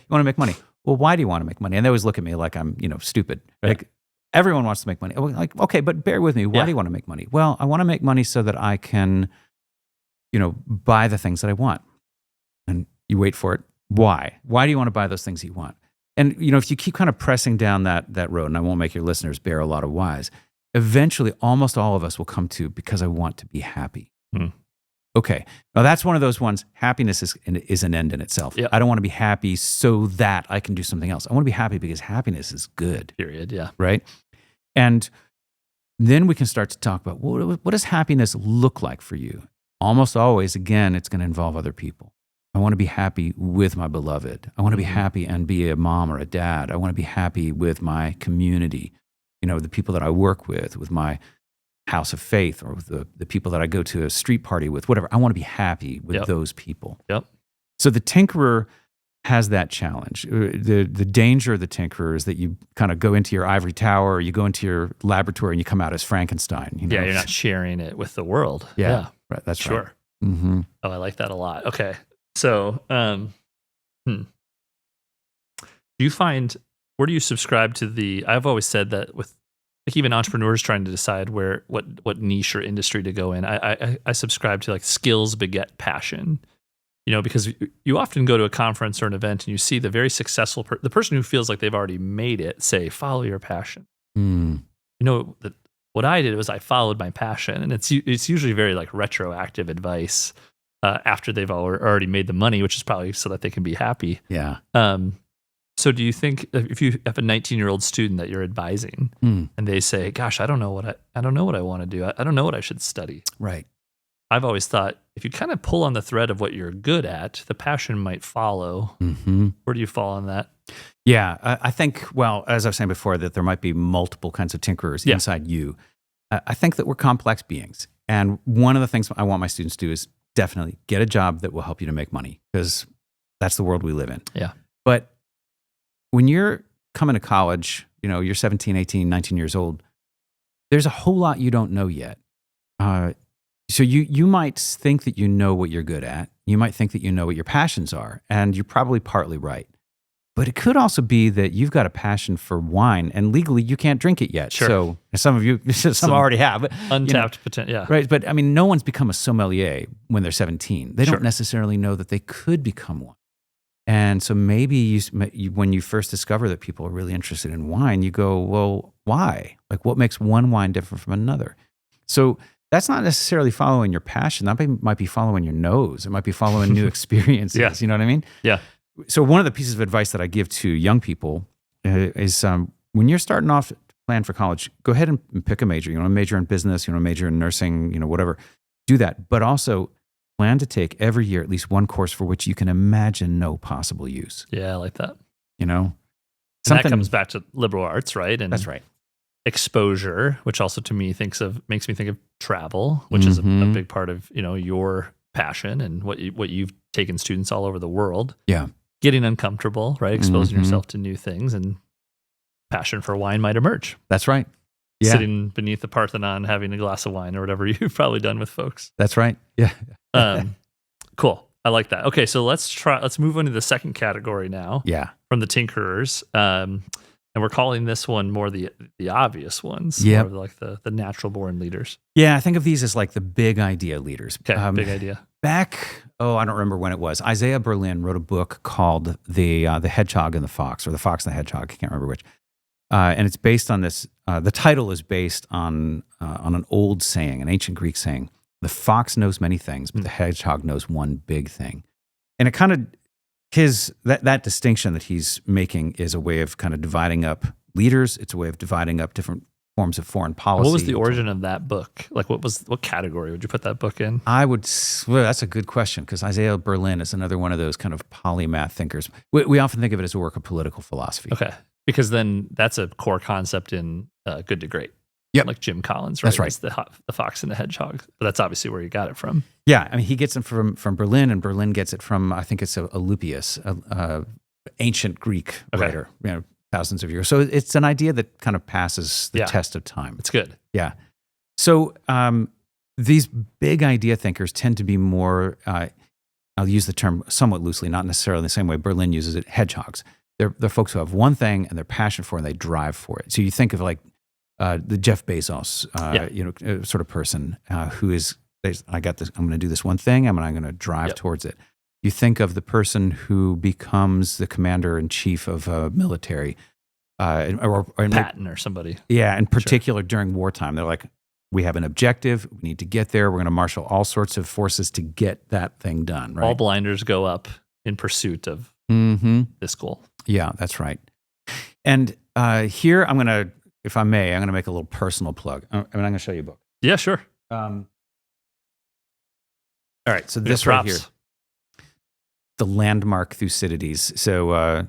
want to make money. Well, why do you want to make money? And they always look at me like I'm, stupid. Yeah. Like, everyone wants to make money. Like, okay, but bear with me. Why do you want to make money? Well, I want to make money so that I can, buy the things that I want. And you wait for it. Why? Why do you want to buy those things that you want? And, if you keep kind of pressing down that road, and I won't make your listeners bear a lot of whys, eventually almost all of us will come to, because I want to be happy. Okay. Now that's one of those ones. Happiness is an end in itself. Yep. I don't want to be happy so that I can do something else. I want to be happy because happiness is good. Period. Yeah. Right. And then we can start to talk about what does happiness look like for you? Almost always, again, it's going to involve other people. I want to be happy with my beloved. I want to be happy and be a mom or a dad. I want to be happy with my community, the people that I work with my house of faith, or with the people that I go to a street party with, whatever. I want to be happy with those people. Yep. So the tinkerer has that challenge. The danger of the tinkerer is that you kind of go into your ivory tower, or you go into your laboratory and you come out as Frankenstein. Yeah, you're not sharing it with the world. Yeah. Right, that's right. Mm-hmm. Oh, I like that a lot. Okay. So, do you find, where do you subscribe to I've always said that with like even entrepreneurs trying to decide what niche or industry to go in, I subscribe to like skills beget passion, because you often go to a conference or an event and you see the very successful, the person who feels like they've already made it say, follow your passion. What I did was I followed my passion, and it's usually very like retroactive advice. After they've already made the money, which is probably so that they can be happy. Yeah. So do you think if you have a 19-year-old student that you're advising and they say, gosh, I don't know what I want to do. I don't know what I should study. Right. I've always thought if you kind of pull on the thread of what you're good at, the passion might follow. Where do you fall on that? Yeah. I think, well, as I was saying before, that there might be multiple kinds of tinkerers inside you. I think that we're complex beings. And one of the things I want my students to do is definitely get a job that will help you to make money, because that's the world we live in. Yeah. But when you're coming to college, you're 17, 18, 19 years old, there's a whole lot you don't know yet. So you might think that you know what you're good at. you might think that you know what your passions are, and you're probably partly right. But it could also be that you've got a passion for wine, and legally you can't drink it yet. Sure. So some of you, some already have. But, untapped potential, yeah. Right, but I mean, no one's become a sommelier when they're 17. They Sure. don't necessarily know that they could become one. And so maybe when you first discover that people are really interested in wine, you go, well, why? Like, what makes one wine different from another? So that's not necessarily following your passion. That might be following your nose. It might be following new experiences. Yeah. You know what I mean? Yeah. So one of the pieces of advice that I give to young people is when you're starting off to plan for college, go ahead and pick a major. You want to major in business, you want to major in nursing, whatever. Do that. But also plan to take every year at least one course for which you can imagine no possible use. Yeah, I like that. And that comes back to liberal arts, right? And that's right. Exposure, which also to me makes me think of travel, which is a big part of your passion and what you've taken students all over the world. Yeah. Getting uncomfortable, right? Exposing yourself to new things, and passion for wine might emerge. That's right. Yeah. Sitting beneath the Parthenon, having a glass of wine or whatever you've probably done with folks. That's right. Yeah. Cool. I like that. Okay, so let's move into the second category now. Yeah. From the tinkerers. And we're calling this one more the obvious ones. Yeah. Like the natural born leaders. Yeah, I think of these as like the big idea leaders. Okay, big idea. Back, I don't remember when it was. Isaiah Berlin wrote a book called The Hedgehog and the Fox, or The Fox and the Hedgehog. I can't remember which. And it's based on this. The title is based on an old saying, an ancient Greek saying. The fox knows many things, but the hedgehog knows one big thing. And it kind of that distinction that he's making is a way of kind of dividing up leaders. It's a way of dividing up different forms of foreign policy. What was the origin of that book? Like, what category would you put that book in? That's a good question, because Isaiah Berlin is another one of those kind of polymath thinkers. We often think of it as a work of political philosophy. Okay, because then that's a core concept in Good to Great. Yep. Like Jim Collins, right? That's right. It's the fox and the hedgehog. But that's obviously where you got it from. Yeah, I mean, he gets it from Berlin, and Berlin gets it from, I think it's Alupius, ancient Greek writer, thousands of years. So it's an idea that kind of passes the test of time. It's good. Yeah. So these big idea thinkers tend to be more, I'll use the term somewhat loosely, not necessarily the same way Berlin uses it, hedgehogs. They're folks who have one thing and they're passionate for it and they drive for it. So you think of like the Jeff Bezos, sort of person who is, I got this, I'm going to do this one thing, I'm going to drive towards it. You think of the person who becomes the commander-in-chief of a military. Or Patton or somebody. Yeah, in particular during wartime. They're like, we have an objective, we need to get there, we're going to marshal all sorts of forces to get that thing done. Right? All blinders go up in pursuit of this goal. Yeah, that's right. And here I'm going to, if I may, I'm going to make a little personal plug. I'm going to show you a book. Yeah, sure. All right, so this props. right here. The landmark Thucydides. So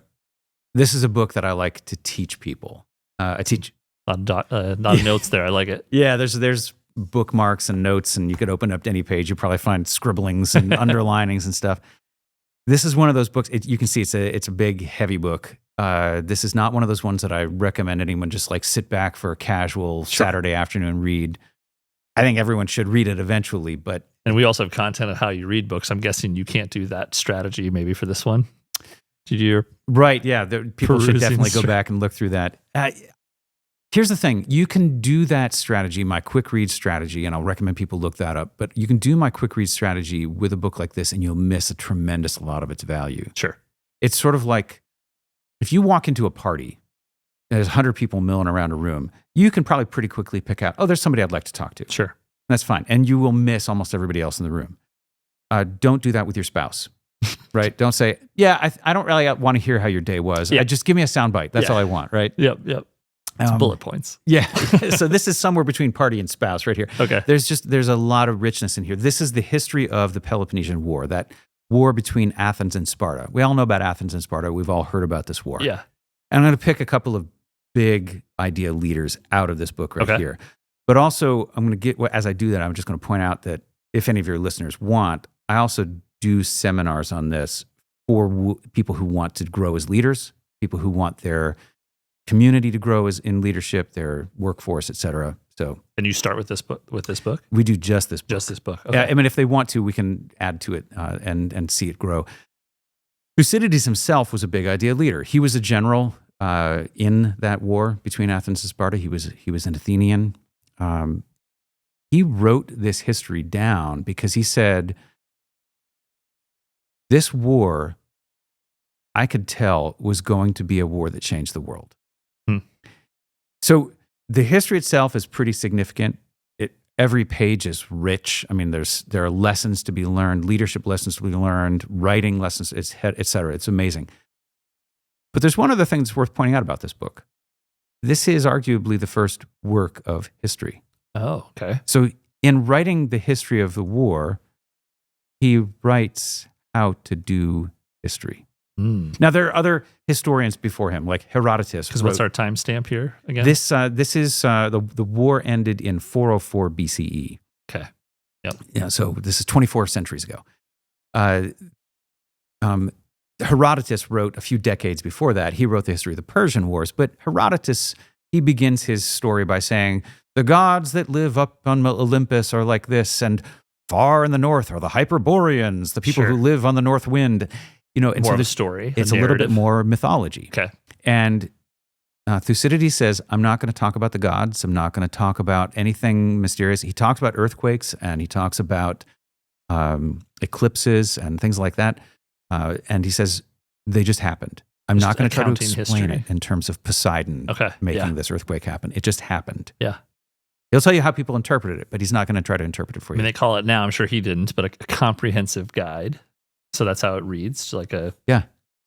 this is a book that I like to teach people. I teach a lot of notes there. I like it. Yeah, there's bookmarks and notes, and you could open up any page. You probably find scribblings and underlinings and stuff. This is one of those books. You can see it's a big, heavy book. This is not one of those ones that I recommend anyone just like sit back for a casual Saturday afternoon read. I think everyone should read it eventually, and we also have content on how you read books. I'm guessing you can't do that strategy maybe for this one. Did you? Right, yeah. People should definitely go back and look through that. Here's the thing. You can do that strategy, my quick read strategy, and I'll recommend people look that up, but you can do my quick read strategy with a book like this and you'll miss a tremendous lot of its value. Sure. It's sort of like if you walk into a party and there's 100 people milling around a room, you can probably pretty quickly pick out, there's somebody I'd like to talk to. Sure. That's fine. And you will miss almost everybody else in the room. Don't do that with your spouse, right? Don't say, I don't really want to hear how your day was. Yeah. Just give me a soundbite. That's all I want, right? Yep. It's bullet points. Yeah. So this is somewhere between party and spouse right here. Okay. There's a lot of richness in here. This is the history of the Peloponnesian War, that war between Athens and Sparta. We all know about Athens and Sparta. We've all heard about this war. Yeah. And I'm going to pick a couple of big idea leaders out of this book right here. But also, I'm going to as I do that, I'm just going to point out that if any of your listeners want, I also do seminars on this for people who want to grow as leaders, people who want their community to grow in leadership, their workforce, et cetera. So, and you start with this book. We do just this book. Just this book. Okay. Yeah, I mean, if they want to, we can add to it and see it grow. Thucydides himself was a big idea leader. He was a general in that war between Athens and Sparta. He was an Athenian. He wrote this history down because he said, this war, I could tell, was going to be a war that changed the world. So the history itself is pretty significant. Every page is rich. I mean, there are lessons to be learned, leadership lessons to be learned, writing lessons, et cetera. It's amazing. But there's one other thing that's worth pointing out about this book. This is arguably the first work of history. Oh, okay. So in writing the history of the war, he writes how to do history. Now, there are other historians before him, like Herodotus. Because what's our timestamp here again? This is the war ended in 404 BCE. Okay. Yep. Yeah. So this is 24 centuries ago. Herodotus wrote a few decades before that. He wrote the history of the Persian Wars. But Herodotus, he begins his story by saying, the gods that live up on Olympus are like this, and far in the north are the Hyperboreans, the people who live on the north wind. And more so of a story. It's a little bit more mythology. Okay. And Thucydides says, I'm not going to talk about the gods. I'm not going to talk about anything mysterious. He talks about earthquakes and he talks about eclipses and things like that. And he says, they just happened. I'm not going to try to explain it in terms of Poseidon making this earthquake happen. It just happened. Yeah. He'll tell you how people interpreted it, but he's not going to try to interpret it for you. I mean, they call it now, I'm sure he didn't, but a comprehensive guide. So that's how it reads, like a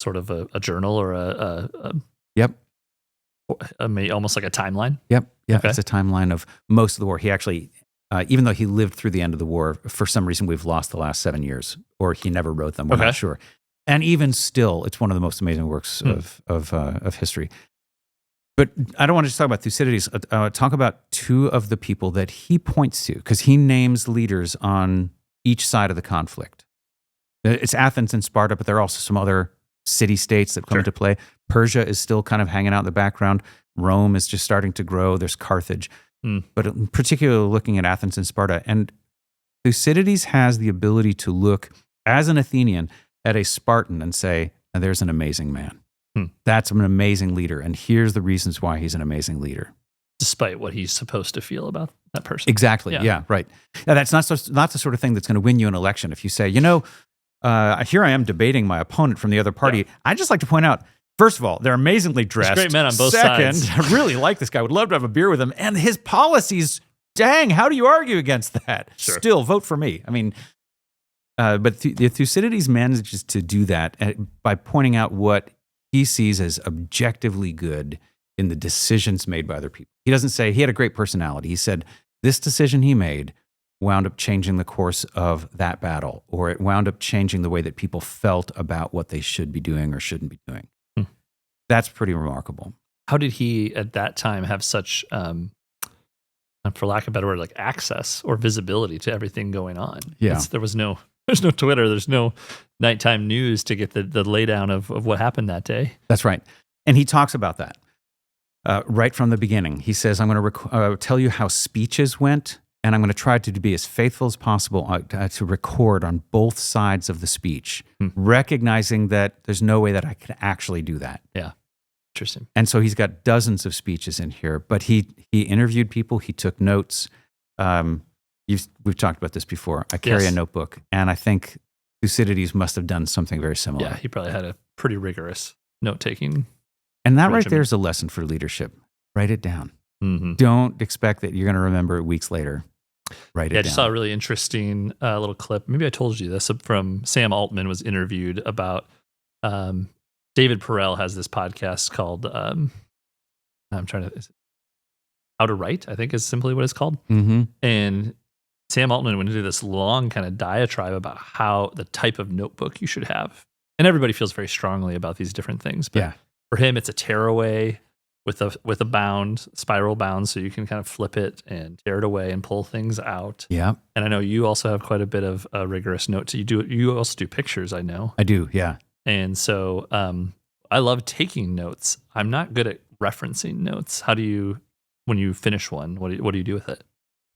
sort of a journal or almost like a timeline. Yep. Yeah, okay. It's a timeline of most of the war. He actually, even though he lived through the end of the war, for some reason we've lost the last 7 years, or he never wrote them. We're not sure. And even still, it's one of the most amazing works of history. But I don't want to just talk about Thucydides. Talk about two of the people that he points to, because he names leaders on each side of the conflict. It's Athens and Sparta, but there are also some other city-states that come into play. Persia is still kind of hanging out in the background. Rome is just starting to grow. There's Carthage. But particularly looking at Athens and Sparta. And Thucydides has the ability to look, as an Athenian, at a Spartan and say, there's an amazing man. That's an amazing leader. And here's the reasons why he's an amazing leader. Despite what he's supposed to feel about that person. Exactly. Yeah, right. Now, that's not the sort of thing that's going to win you an election. If you say, here I am debating my opponent from the other party. I'd just like to point out, first of all, they're amazingly dressed. There's great men on both sides. Second, I really like this guy. Would love to have a beer with him. And his policies, dang, how do you argue against that? Sure. Still, vote for me. I mean, but Thucydides manages to do that by pointing out what he sees as objectively good in the decisions made by other people. He doesn't say he had a great personality. He said this decision he made wound up changing the course of that battle, or it wound up changing the way that people felt about what they should be doing or shouldn't be doing. That's pretty remarkable. How did he at that time have such, for lack of a better word, like access or visibility to everything going on? Yeah. There's no Twitter, there's no nighttime news to get the laydown of what happened that day. That's right. And he talks about that right from the beginning. He says, I'm going to tell you how speeches went, and I'm going to try to be as faithful as possible to record on both sides of the speech, recognizing that there's no way that I can actually do that. Yeah. Interesting. And so he's got dozens of speeches in here, but he interviewed people, he took notes. We've talked about this before. I carry a notebook, and I think Thucydides must have done something very similar. Yeah, he probably had a pretty rigorous note-taking. And that right there is a lesson for leadership. Write it down. Don't expect that you're going to remember it weeks later. Write it down. I just saw a really interesting little clip. Maybe I told you this, from Sam Altman was interviewed about David Perel has this podcast called How to Write, I think is simply what it's called. And Sam Altman went into this long kind of diatribe about how the type of notebook you should have. And everybody feels very strongly about these different things. But for him, it's a tearaway with a bound, spiral bound, so you can kind of flip it and tear it away and pull things out. Yeah. And I know you also have quite a bit of rigorous notes. You also do pictures, I know. I do, yeah. And so I love taking notes. I'm not good at referencing notes. when you finish one, what do you do with it?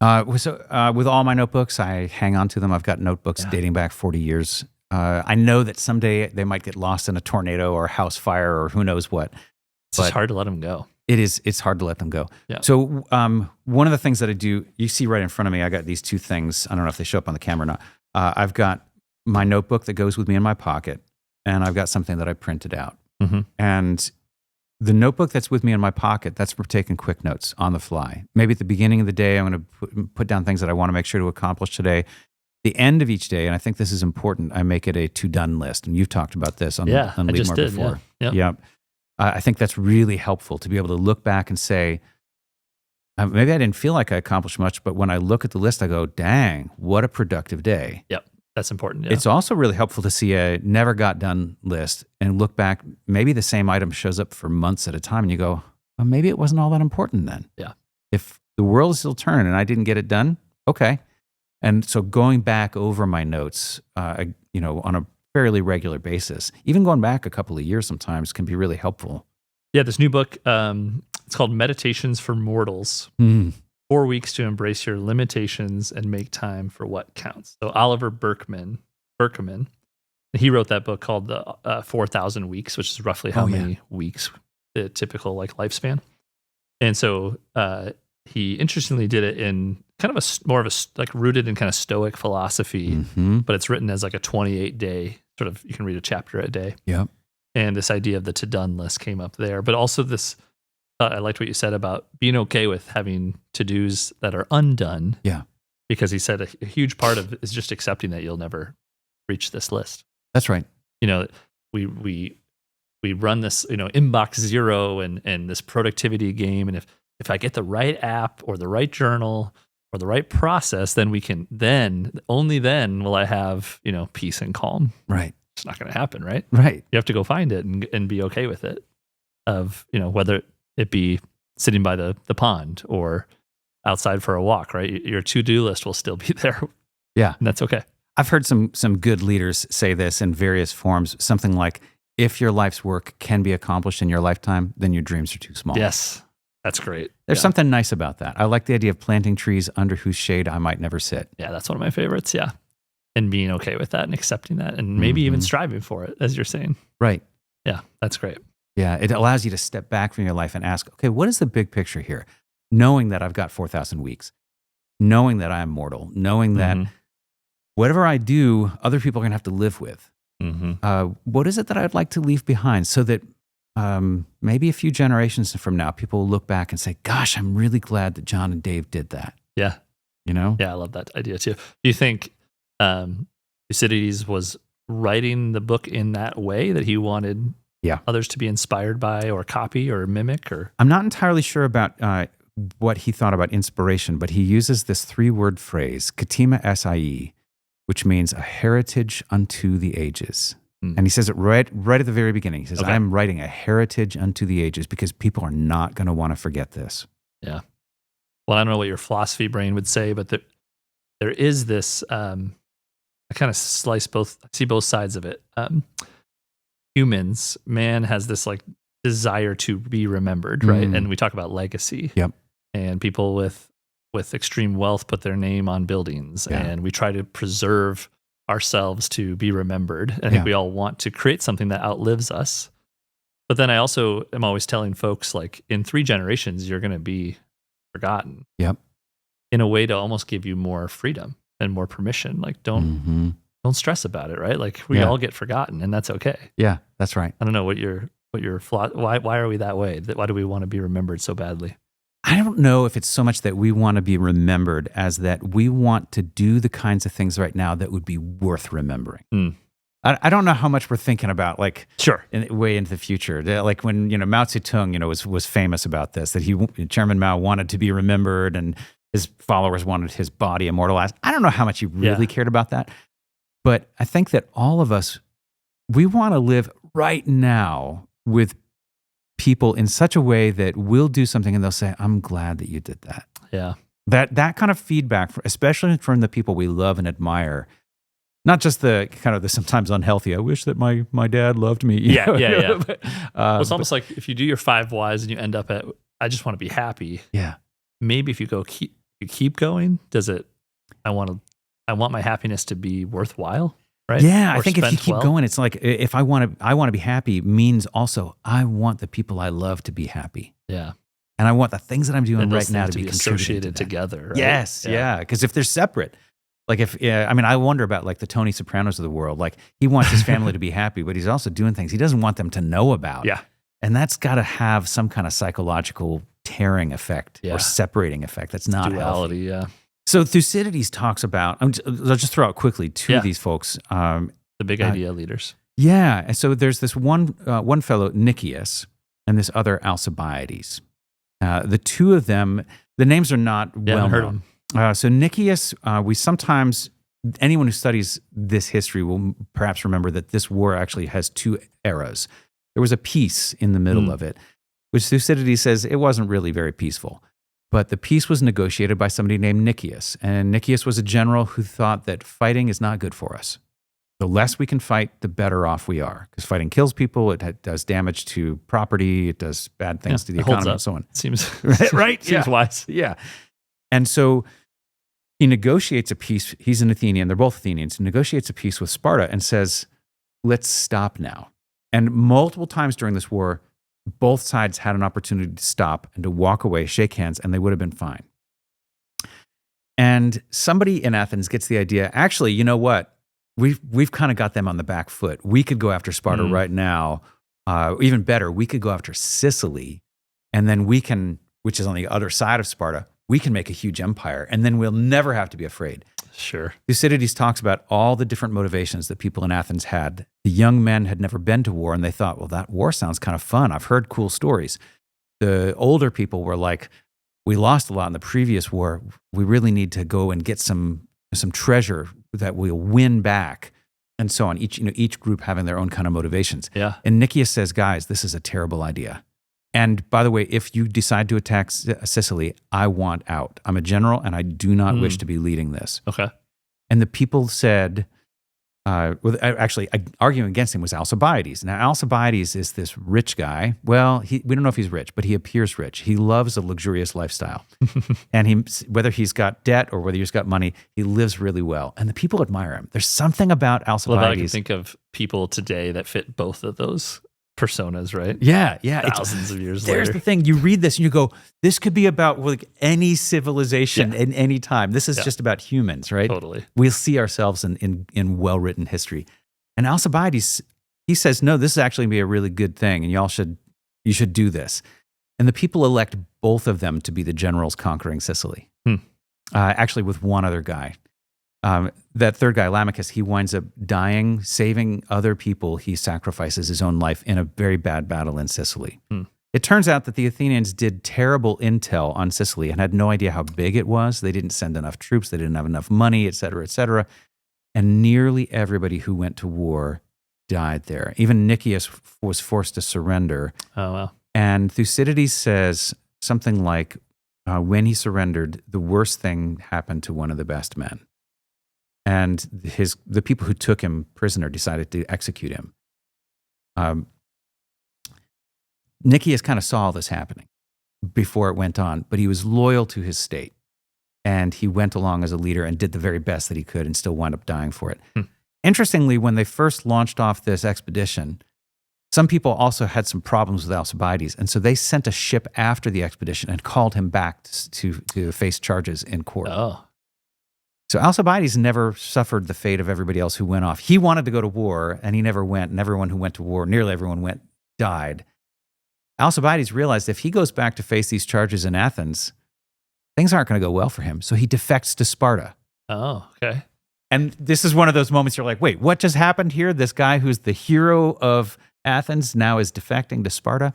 With all my notebooks, I hang on to them. I've got notebooks dating back 40 years. I know that someday they might get lost in a tornado or a house fire or who knows what. It's just hard to let them go. It's hard to let them go. Yeah. So one of the things that I do, you see right in front of me, I got these two things. I don't know if they show up on the camera or not. I've got my notebook that goes with me in my pocket, and I've got something that I printed out. Mm-hmm. And the notebook that's with me in my pocket, that's for taking quick notes on the fly. Maybe at the beginning of the day, I'm going to put down things that I want to make sure to accomplish today. The end of each day, and I think this is important, I make it a to-done list. And you've talked about this on Lead More before. Yeah. I think that's really helpful to be able to look back and say, maybe I didn't feel like I accomplished much, but when I look at the list, I go, dang, what a productive day. Yep. That's important. Yeah. It's also really helpful to see a never got done list and look back. Maybe the same item shows up for months at a time, and you go, well, maybe it wasn't all that important then. Yeah. If the world is still turning and I didn't get it done, okay. And so going back over my notes, on a fairly regular basis, even going back a couple of years sometimes can be really helpful. Yeah, this new book, it's called Meditations for Mortals. 4 weeks to embrace your limitations and make time for what counts. So Oliver Burkeman, he wrote that book called the 4,000 Weeks, which is roughly how many weeks, the typical lifespan. And so he interestingly did it in kind of more of a rooted in kind of Stoic philosophy, but it's written as a 28-day sort of, you can read a chapter a day. Yep. And this idea of the to-done list came up there, but also this. I liked what you said about being okay with having to-dos that are undone. Yeah. Because he said a huge part of it is just accepting that you'll never reach this list. That's right. We run this, inbox zero and this productivity game. And if I get the right app or the right journal or the right process, then only then will I have, peace and calm. Right. It's not going to happen, right? Right. You have to go find it and be okay with it whether it be sitting by the pond or outside for a walk, right? Your to-do list will still be there. Yeah. And that's okay. I've heard some good leaders say this in various forms, something like, if your life's work can be accomplished in your lifetime, then your dreams are too small. Yes. That's great. There's something nice about that. I like the idea of planting trees under whose shade I might never sit. Yeah, that's one of my favorites. Yeah. And being okay with that and accepting that and maybe even striving for it, as you're saying. Right. Yeah, that's great. Yeah, it allows you to step back from your life and ask, okay, what is the big picture here? Knowing that I've got 4,000 weeks, knowing that I am mortal, knowing that whatever I do, other people are going to have to live with. What is it that I'd like to leave behind so that maybe a few generations from now, people will look back and say, gosh, I'm really glad that John and Dave did that. Yeah. Yeah, I love that idea too. Do you think Thucydides was writing the book in that way, that he wanted others to be inspired by or copy or mimic? Or I'm not entirely sure about what he thought about inspiration, but he uses this 3-word phrase, katima sie, which means a heritage unto the ages. And he says it right at the very beginning. He says, I am writing a heritage unto the ages because people are not going to want to forget this. Yeah. Well, I don't know what your philosophy brain would say, but there is this, I kind of see both sides of it. Man has this desire to be remembered, right? And we talk about legacy. Yep. And people with extreme wealth put their name on buildings, and we try to preserve ourselves to be remembered. I think we all want to create something that outlives us. But then I also am always telling folks, in 3 generations, you're going to be forgotten. Yep. In a way to almost give you more freedom and more permission. Don't stress about it, right? We all get forgotten, and that's okay. Yeah, that's right. I don't know what your why are we that way? Why do we want to be remembered so badly? I don't know if it's so much that we want to be remembered as that we want to do the kinds of things right now that would be worth remembering. I don't know how much we're thinking about, way into the future. When Mao Zedong, was famous about this, that Chairman Mao wanted to be remembered, and his followers wanted his body immortalized. I don't know how much he really cared about that, but I think that all of us, we want to live right now with people in such a way that we'll do something and they'll say, I'm glad that you did that. Yeah. That kind of feedback, especially from the people we love and admire, not just the kind of the sometimes unhealthy, I wish that my dad loved me. Yeah. But, it's almost like if you do your 5 whys and you end up at, I just want to be happy. Yeah. maybe if you keep going, does it? I want my happiness to be worthwhile, right? Yeah, Or I think if you spent keep well. going, it's like if I want to be happy means also I want the people I love to be happy. Yeah. And I want the things that I'm doing And right those now things to be associated together. Right? Yes, yeah. Because if they're separate, like I wonder about like the Tony Sopranos of the world. Like he wants his family to be happy, but he's also doing things he doesn't want them to know about. Yeah. And that's got to have some kind of psychological tearing effect or separating effect. That's not duality. healthy. Yeah. So Thucydides talks about. I'll just throw out quickly to these folks. The big idea leaders. Yeah. And so there's this one fellow, Nicias, and this other Alcibiades. The two of them, the names are not well known. So Nicias, we sometimes, anyone who studies this history will perhaps remember that this war actually has two eras. There was a peace in the middle of it, which Thucydides says it wasn't really very peaceful. But the peace was negotiated by somebody named Nicias. And Nicias was a general who thought that fighting is not good for us. The less we can fight, the better off we are. Because fighting kills people, it does damage to property, it does bad things to the economy and so on. Seems right? Seems wise. Yeah. And so he negotiates a peace. He's an Athenian. They're both Athenians. He negotiates a peace with Sparta and says, let's stop now. And multiple times during this war, both sides had an opportunity to stop and to walk away, shake hands, and they would have been fine. And somebody in Athens gets the idea, actually, you know what? We've kind of got them on the back foot. We could go after Sparta right now. Even better, we could go after Sicily, and then we can, which is on the other side of Sparta, we can make a huge empire, and then we'll never have to be afraid. Sure. Thucydides talks about all the different motivations that people in Athens had. The young men had never been to war, and they thought, well, that war sounds kind of fun. I've heard cool stories. The older people were like, we lost a lot in the previous war. We really need to go and get some treasure that we'll win back, and so on. Each group having their own kind of motivations. Yeah. And Nicias says, guys, this is a terrible idea. And by the way, if you decide to attack Sicily, I want out. I'm a general, and I do not wish to be leading this. Okay. And the people said, arguing against him was Alcibiades. Now, Alcibiades is this rich guy. Well, we don't know if he's rich, but he appears rich. He loves a luxurious lifestyle. And whether he's got debt or whether he's got money, he lives really well. And the people admire him. There's something about Alcibiades. Well, I can think of people today that fit both of those personas, right? Yeah. Thousands of years later. There's the thing. You read this and you go, this could be about like any civilization in any time. This is just about humans, right? Totally. We'll see ourselves in well-written history. And Alcibiades, he says, no, this is actually going to be a really good thing, and you should do this. And the people elect both of them to be the generals conquering Sicily. Actually, with one other guy. That third guy, Lamachus, he winds up dying, saving other people. He sacrifices his own life in a very bad battle in Sicily. It turns out that the Athenians did terrible intel on Sicily and had no idea how big it was. They didn't send enough troops. They didn't have enough money, et cetera, et cetera. And nearly everybody who went to war died there. Even Nicias was forced to surrender. Oh, wow. And Thucydides says something like, when he surrendered, the worst thing happened to one of the best men. And the people who took him prisoner decided to execute him. Nicias kind of saw all this happening before it went on, but he was loyal to his state. And he went along as a leader and did the very best that he could and still wound up dying for it. Interestingly, when they first launched off this expedition, some people also had some problems with Alcibiades. And so they sent a ship after the expedition and called him back to face charges in court. Oh. So Alcibiades never suffered the fate of everybody else who went off. He wanted to go to war, and he never went, and everyone who went to war, nearly everyone went, died. Alcibiades realized if he goes back to face these charges in Athens, things aren't going to go well for him. So he defects to Sparta. Oh, okay. And this is one of those moments you're like, wait, what just happened here? This guy who's the hero of Athens now is defecting to Sparta.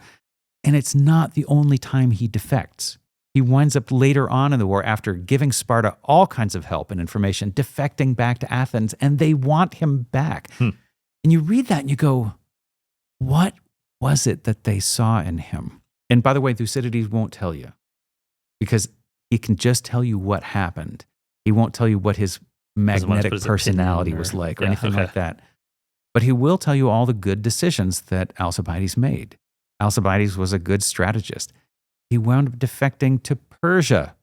And it's not the only time he defects. He winds up later on in the war, after giving Sparta all kinds of help and information, defecting back to Athens, and they want him back. And you read that and you go, what was it that they saw in him? And by the way, Thucydides won't tell you, because he can just tell you what happened. He won't tell you what his magnetic personality was like or anything like that. But he will tell you all the good decisions that Alcibiades made. Alcibiades was a good strategist. He wound up defecting to Persia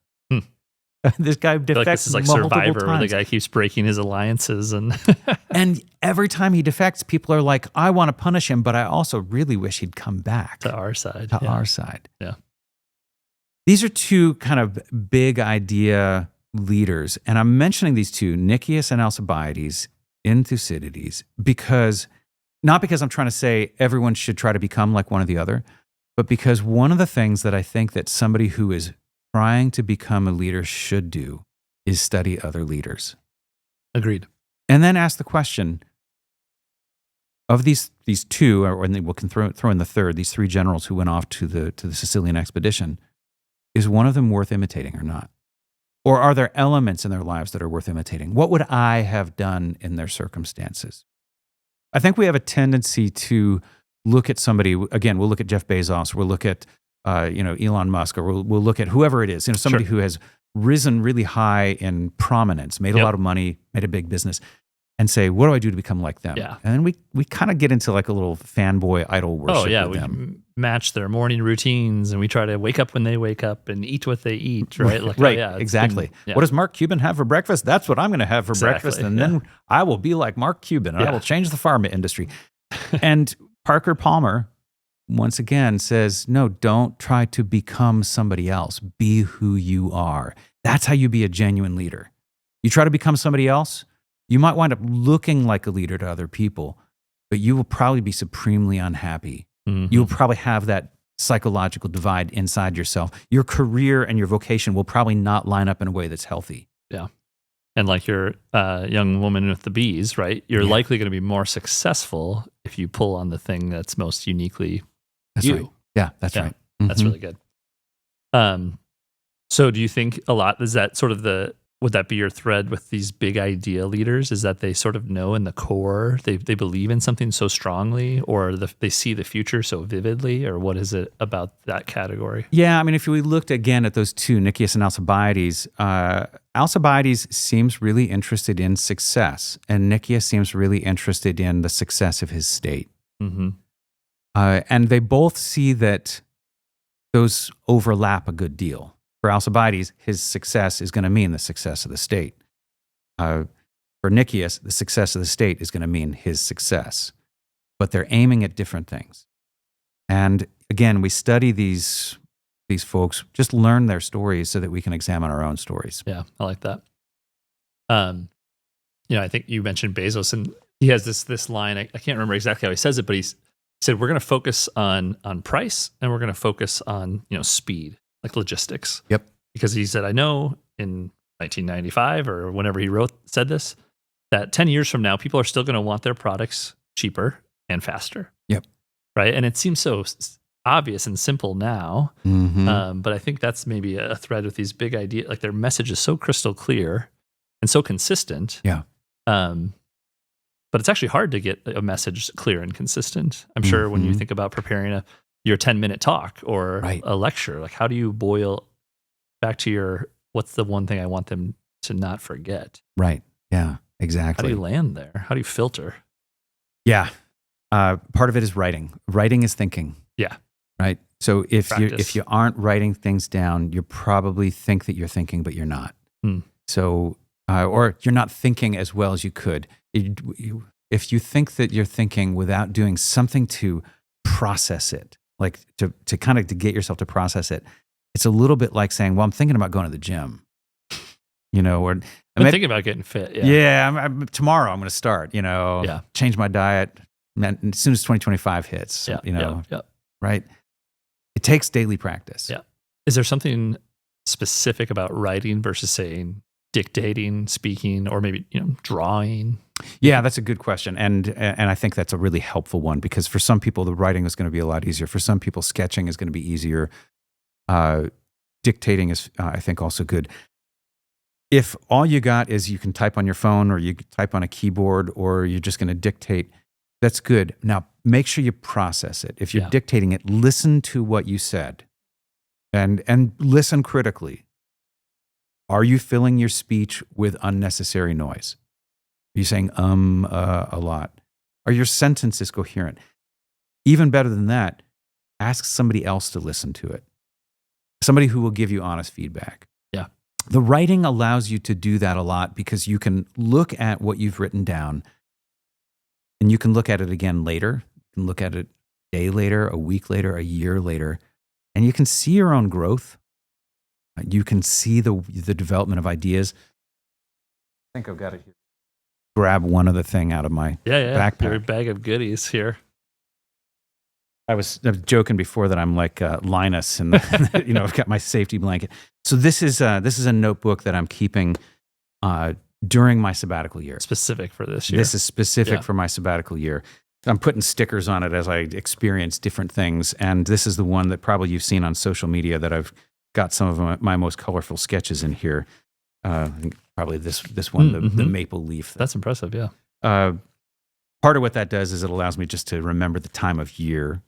This guy defects like this is like multiple Survivor, times. where the guy keeps breaking his alliances. And every time he defects, people are like, I want to punish him, but I also really wish he'd come back. To our side. To our side. Yeah. These are two kind of big idea leaders. And I'm mentioning these two, Nicias and Alcibiades, in Thucydides, not because I'm trying to say everyone should try to become like one or the other, but because one of the things that I think that somebody who is trying to become a leader should do is study other leaders. Agreed. And then ask the question of these two, or we can throw in the third, these three generals who went off to the Sicilian expedition, is one of them worth imitating or not? Or are there elements in their lives that are worth imitating? What would I have done in their circumstances? I think we have a tendency to look at somebody, again, we'll look at Jeff Bezos, we'll look at Elon Musk, or we'll look at whoever it is, somebody who has risen really high in prominence, made a lot of money, made a big business, and say, what do I do to become like them? Yeah. And then we kind of get into like a little fanboy idol worship with them. Match their morning routines, and we try to wake up when they wake up and eat what they eat, right? Like, right, exactly. What does Mark Cuban have for breakfast? That's what I'm going to have for breakfast, and then I will be like Mark Cuban, and I will change the pharma industry. And Parker Palmer, once again, says, no, don't try to become somebody else. Be who you are. That's how you be a genuine leader. You try to become somebody else, you might wind up looking like a leader to other people, but you will probably be supremely unhappy. Mm-hmm. You'll probably have that psychological divide inside yourself. Your career and your vocation will probably not line up in a way that's healthy. Yeah. And like your young woman with the bees, right? You're likely going to be more successful if you pull on the thing that's most uniquely you. Right. Yeah, that's right. Mm-hmm. That's really good. So do you think a lot, is that sort of would that be your thread with these big idea leaders, is that they sort of know in the core, they believe in something so strongly, or they see the future so vividly, or what is it about that category? Yeah, I mean, if we looked again at those two, Nicias and Alcibiades, Alcibiades seems really interested in success, and Nicias seems really interested in the success of his state. Mm-hmm. And they both see that those overlap a good deal. For Alcibiades, his success is going to mean the success of the state. For Nicias, the success of the state is going to mean his success. But they're aiming at different things. And again, we study these folks, just learn their stories so that we can examine our own stories. Yeah, I like that. I think you mentioned Bezos, and he has this line, I can't remember exactly how he says it, but he said, we're going to focus on price, and we're going to focus on speed. Like logistics. Yep. Because he said, I know in 1995 or whenever he said this, that 10 years from now, people are still going to want their products cheaper and faster. Yep. Right. And it seems so obvious and simple now. Mm-hmm. But I think that's maybe a thread with these big ideas. Like their message is so crystal clear and so consistent. Yeah. But it's actually hard to get a message clear and consistent. I'm sure when you think about preparing your 10-minute talk or a lecture, like how do you boil back to what's the one thing I want them to not forget? Right. Yeah, exactly. How do you land there? How do you filter? Yeah. Part of it is writing. Writing is thinking. Yeah. Right. So if you aren't writing things down, you probably think that you're thinking, but you're not. So, or you're not thinking as well as you could. If you think that you're thinking without doing something to process it, like to get yourself to process it, it's a little bit like saying, well, I'm thinking about going to the gym, or I'm thinking about getting fit. Yeah. Tomorrow I'm going to start, change my diet as soon as 2025 hits, right? It takes daily practice. Yeah. Is there something specific about writing versus saying dictating, speaking, or maybe, drawing? Yeah, that's a good question. And I think that's a really helpful one, because for some people, the writing is going to be a lot easier. For some people, sketching is going to be easier. Dictating is, I think, also good. If all you got is you can type on your phone, or you type on a keyboard, or you're just going to dictate, that's good. Now, make sure you process it. If you're dictating it, listen to what you said and listen critically. Are you filling your speech with unnecessary noise? Are you saying a lot? Are your sentences coherent? Even better than that, ask somebody else to listen to it. Somebody who will give you honest feedback. Yeah. The writing allows you to do that a lot because you can look at what you've written down and you can look at it again later. You can look at it a day later, a week later, a year later, and you can see your own growth. You can see the development of ideas. I think I've got it here. Grab one other thing out of my backpack. Your bag of goodies here. I was joking before that I'm like Linus, and I've got my safety blanket. So this is a notebook that I'm keeping during my sabbatical year. Specific for this year. This is specific for my sabbatical year. I'm putting stickers on it as I experience different things, and this is the one that probably you've seen on social media that I've got some of my most colorful sketches in here. I think probably this one, the maple leaf. That's impressive, yeah. Part of what that does is it allows me just to remember the time of year.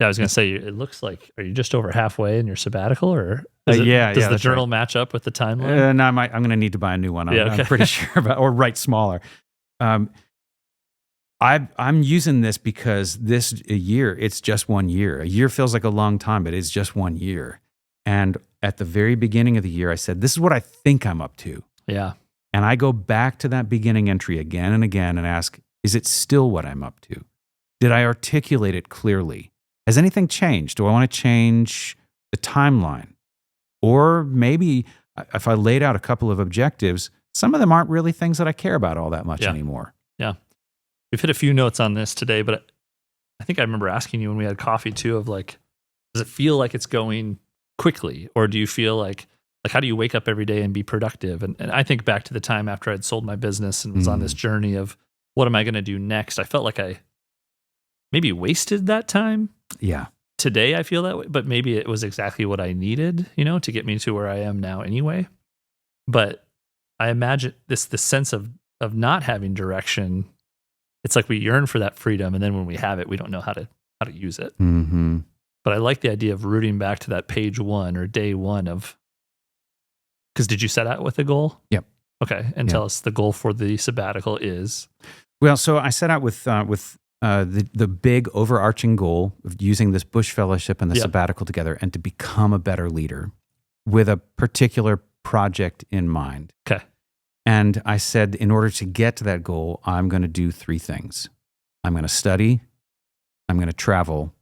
Yeah, I was going to say, it looks like, are you just over halfway in your sabbatical, or does the journal match up with the timeline? No, I'm going to need to buy a new one. I'm pretty sure about, or write smaller. I'm using this because a year, it's just 1 year. A year feels like a long time, but it's just 1 year. And at the very beginning of the year, I said, this is what I think I'm up to. Yeah. And I go back to that beginning entry again and again and ask, is it still what I'm up to? Did I articulate it clearly? Has anything changed? Do I want to change the timeline? Or maybe if I laid out a couple of objectives, some of them aren't really things that I care about all that much anymore. Yeah. We've hit a few notes on this today, but I think I remember asking you when we had coffee too, of like, does it feel like it's going quickly? Or do you feel like how do you wake up every day and be productive? And I think back to the time after I'd sold my business and was on this journey of what am I going to do next? I felt like I maybe wasted that time. Yeah. Today I feel that way, but maybe it was exactly what I needed, to get me to where I am now anyway. But I imagine this sense of not having direction. It's like we yearn for that freedom, and then when we have it, we don't know how to use it. Mm-hmm. But I like the idea of rooting back to that page one or day one of, because did you set out with a goal? Yep. Okay, and tell us the goal for the sabbatical is. Well, so I set out with the big overarching goal of using this Bush Fellowship and the sabbatical together and to become a better leader with a particular project in mind. Okay. And I said, in order to get to that goal, I'm going to do 3 things. I'm going to study, I'm going to travel,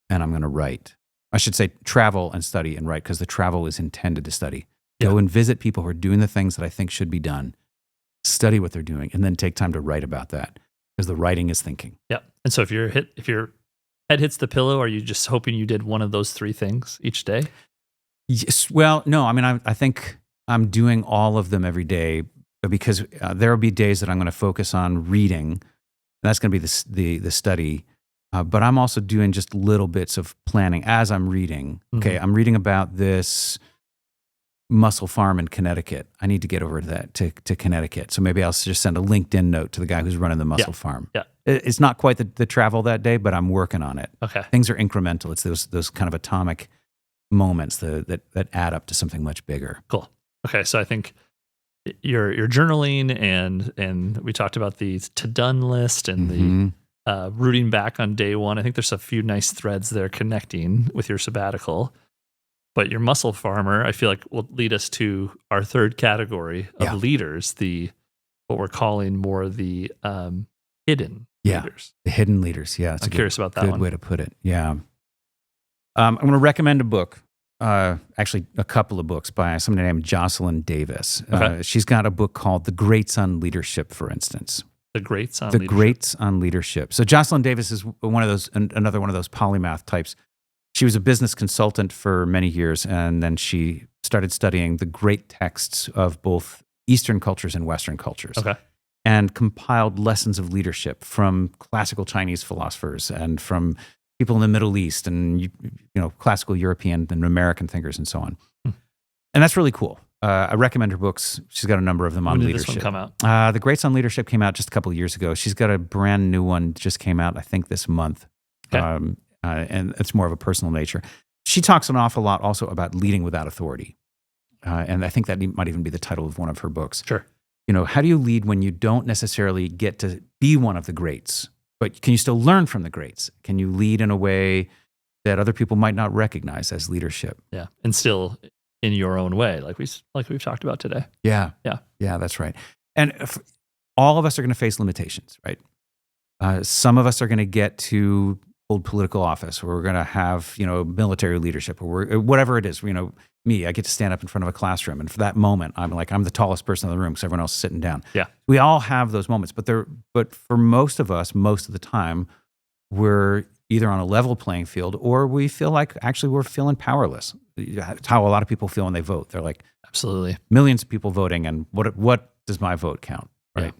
and I'm going to write. I should say travel and study and write, because the travel is intended to study. Go and visit people who are doing the things that I think should be done, study what they're doing, and then take time to write about that, because the writing is thinking. Yeah. And so if your head hits the pillow, are you just hoping you did one of those 3 things each day? Yes. Well, no. I mean, I think I'm doing all of them every day, because there will be days that I'm going to focus on reading. And that's going to be the study. But I'm also doing just little bits of planning as I'm reading. Okay, I'm reading about this mussel farm in Connecticut. I need to get over to Connecticut. So maybe I'll just send a LinkedIn note to the guy who's running the mussel farm. Yeah. It's not quite the travel that day, but I'm working on it. Okay. Things are incremental. It's those kind of atomic moments that add up to something much bigger. Cool. Okay, so I think your journaling and we talked about the to-done list and the rooting back on day one. I think there's a few nice threads there connecting with your sabbatical. But your mussel farmer, I feel like, will lead us to our third category of leaders, what we're calling more the hidden leaders. The hidden leaders. Yeah, I'm curious about that one. Good way to put it. Yeah. I'm going to recommend a book, actually a couple of books by somebody named Jocelyn Davis. Okay. She's got a book called The Greats on Leadership, for instance. The Greats on Leadership. The Greats on Leadership. So Jocelyn Davis is another one of those polymath types. She was a business consultant for many years, and then she started studying the great texts of both Eastern cultures and Western cultures. Okay. And compiled lessons of leadership from classical Chinese philosophers and from people in the Middle East and classical European and American thinkers and so on. And that's really cool. I recommend her books. She's got a number of them on leadership. When did this one come out? The Greats on Leadership came out just a couple of years ago. She's got a brand new one just came out, I think, this month. Okay. And it's more of a personal nature. She talks an awful lot also about leading without authority. And I think that might even be the title of one of her books. Sure. How do you lead when you don't necessarily get to be one of the greats, but can you still learn from the greats? Can you lead in a way that other people might not recognize as leadership? Yeah. And still in your own way, like we've talked about today. Yeah, that's right. And all of us are going to face limitations, right? Some of us are going to get to hold political office, or we're going to have, military leadership, or whatever it is. Me, I get to stand up in front of a classroom, and for that moment, I'm the tallest person in the room because everyone else is sitting down. Yeah, we all have those moments, but for most of us, most of the time, we're either on a level playing field, or we feel like actually we're feeling powerless. It's how a lot of people feel when they vote. They're like, absolutely, millions of people voting, and what does my vote count, right? Yeah.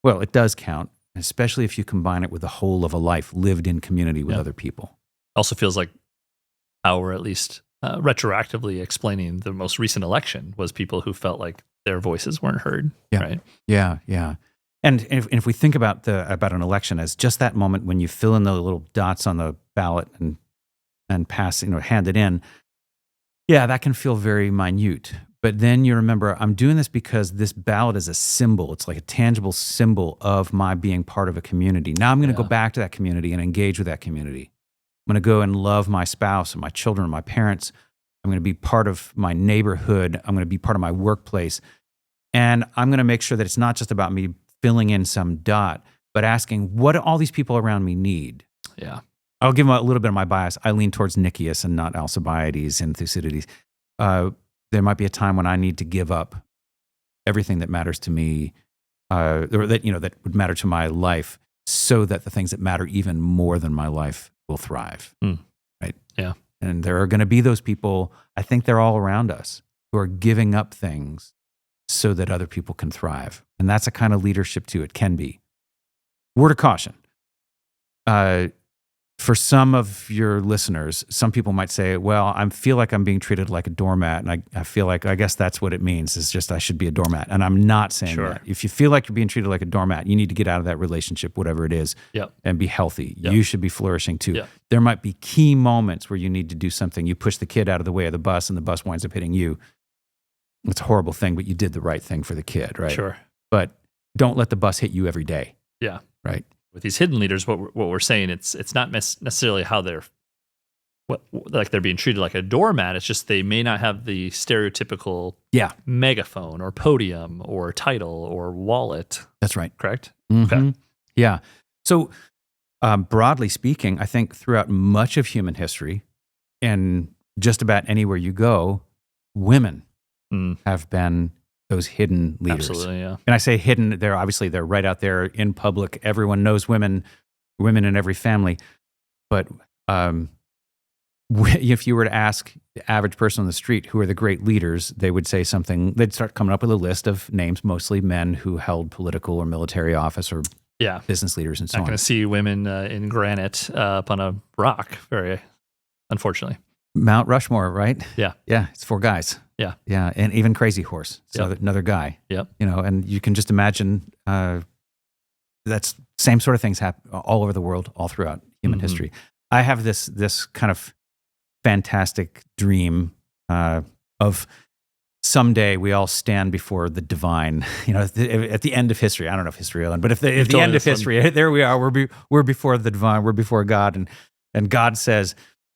Well, it does count, especially if you combine it with the whole of a life lived in community with other people. Also feels like our, at least retroactively explaining the most recent election, was people who felt like their voices weren't heard. Yeah. Right. Yeah. And if we think about an election as just that moment when you fill in the little dots on the ballot and pass, hand it in, yeah, that can feel very minute. But then you remember, I'm doing this because this ballot is a symbol. It's like a tangible symbol of my being part of a community. Now I'm going to go back to that community and engage with that community. I'm going to go and love my spouse and my children and my parents. I'm going to be part of my neighborhood. I'm going to be part of my workplace. And I'm going to make sure that it's not just about me filling in some dot, but asking, what do all these people around me need? Yeah. I'll give them a little bit of my bias. I lean towards Nicias and not Alcibiades and Thucydides. There might be a time when I need to give up everything that matters to me, or that would matter to my life, so that the things that matter even more than my life will thrive. Right? Yeah. And there are going to be those people, I think they're all around us, who are giving up things so that other people can thrive. And that's a kind of leadership too. It can be. Word of caution. For some of your listeners, some people might say, well, I feel like I'm being treated like a doormat. And I feel like, I guess that's what it means. It's just I should be a doormat. And I'm not saying that. If you feel like you're being treated like a doormat, you need to get out of that relationship, whatever it is, and be healthy. You should be flourishing too. There might be key moments where you need to do something. You push the kid out of the way of the bus and the bus winds up hitting you. It's a horrible thing, but you did the right thing for the kid, right? Sure. But don't let the bus hit you every day. Yeah. Right. With these hidden leaders, what we're saying, it's not necessarily how they're being treated like a doormat. It's just they may not have the stereotypical megaphone or podium or title or wallet. That's right. Correct? Mm-hmm. Okay. Yeah. So broadly speaking, I think throughout much of human history, and just about anywhere you go, women have been those hidden leaders. Absolutely, yeah. And I say hidden, they're right out there in public. Everyone knows women in every family. But if you were to ask the average person on the street who are the great leaders, they would say something, they'd start coming up with a list of names, mostly men who held political or military office or business leaders and so on. Not going to see women in granite up on a rock, very unfortunately. Mount Rushmore, right? Yeah. Yeah, it's 4 guys. Yeah. Yeah, and even Crazy Horse, so another guy. Yep. And you can just imagine that's same sort of things happen all over the world, all throughout human history. I have this kind of fantastic dream of someday we all stand before the divine. At the end of history. I don't know if history will end, but at the end of history, there we are. We're before the divine. We're before God, and God says,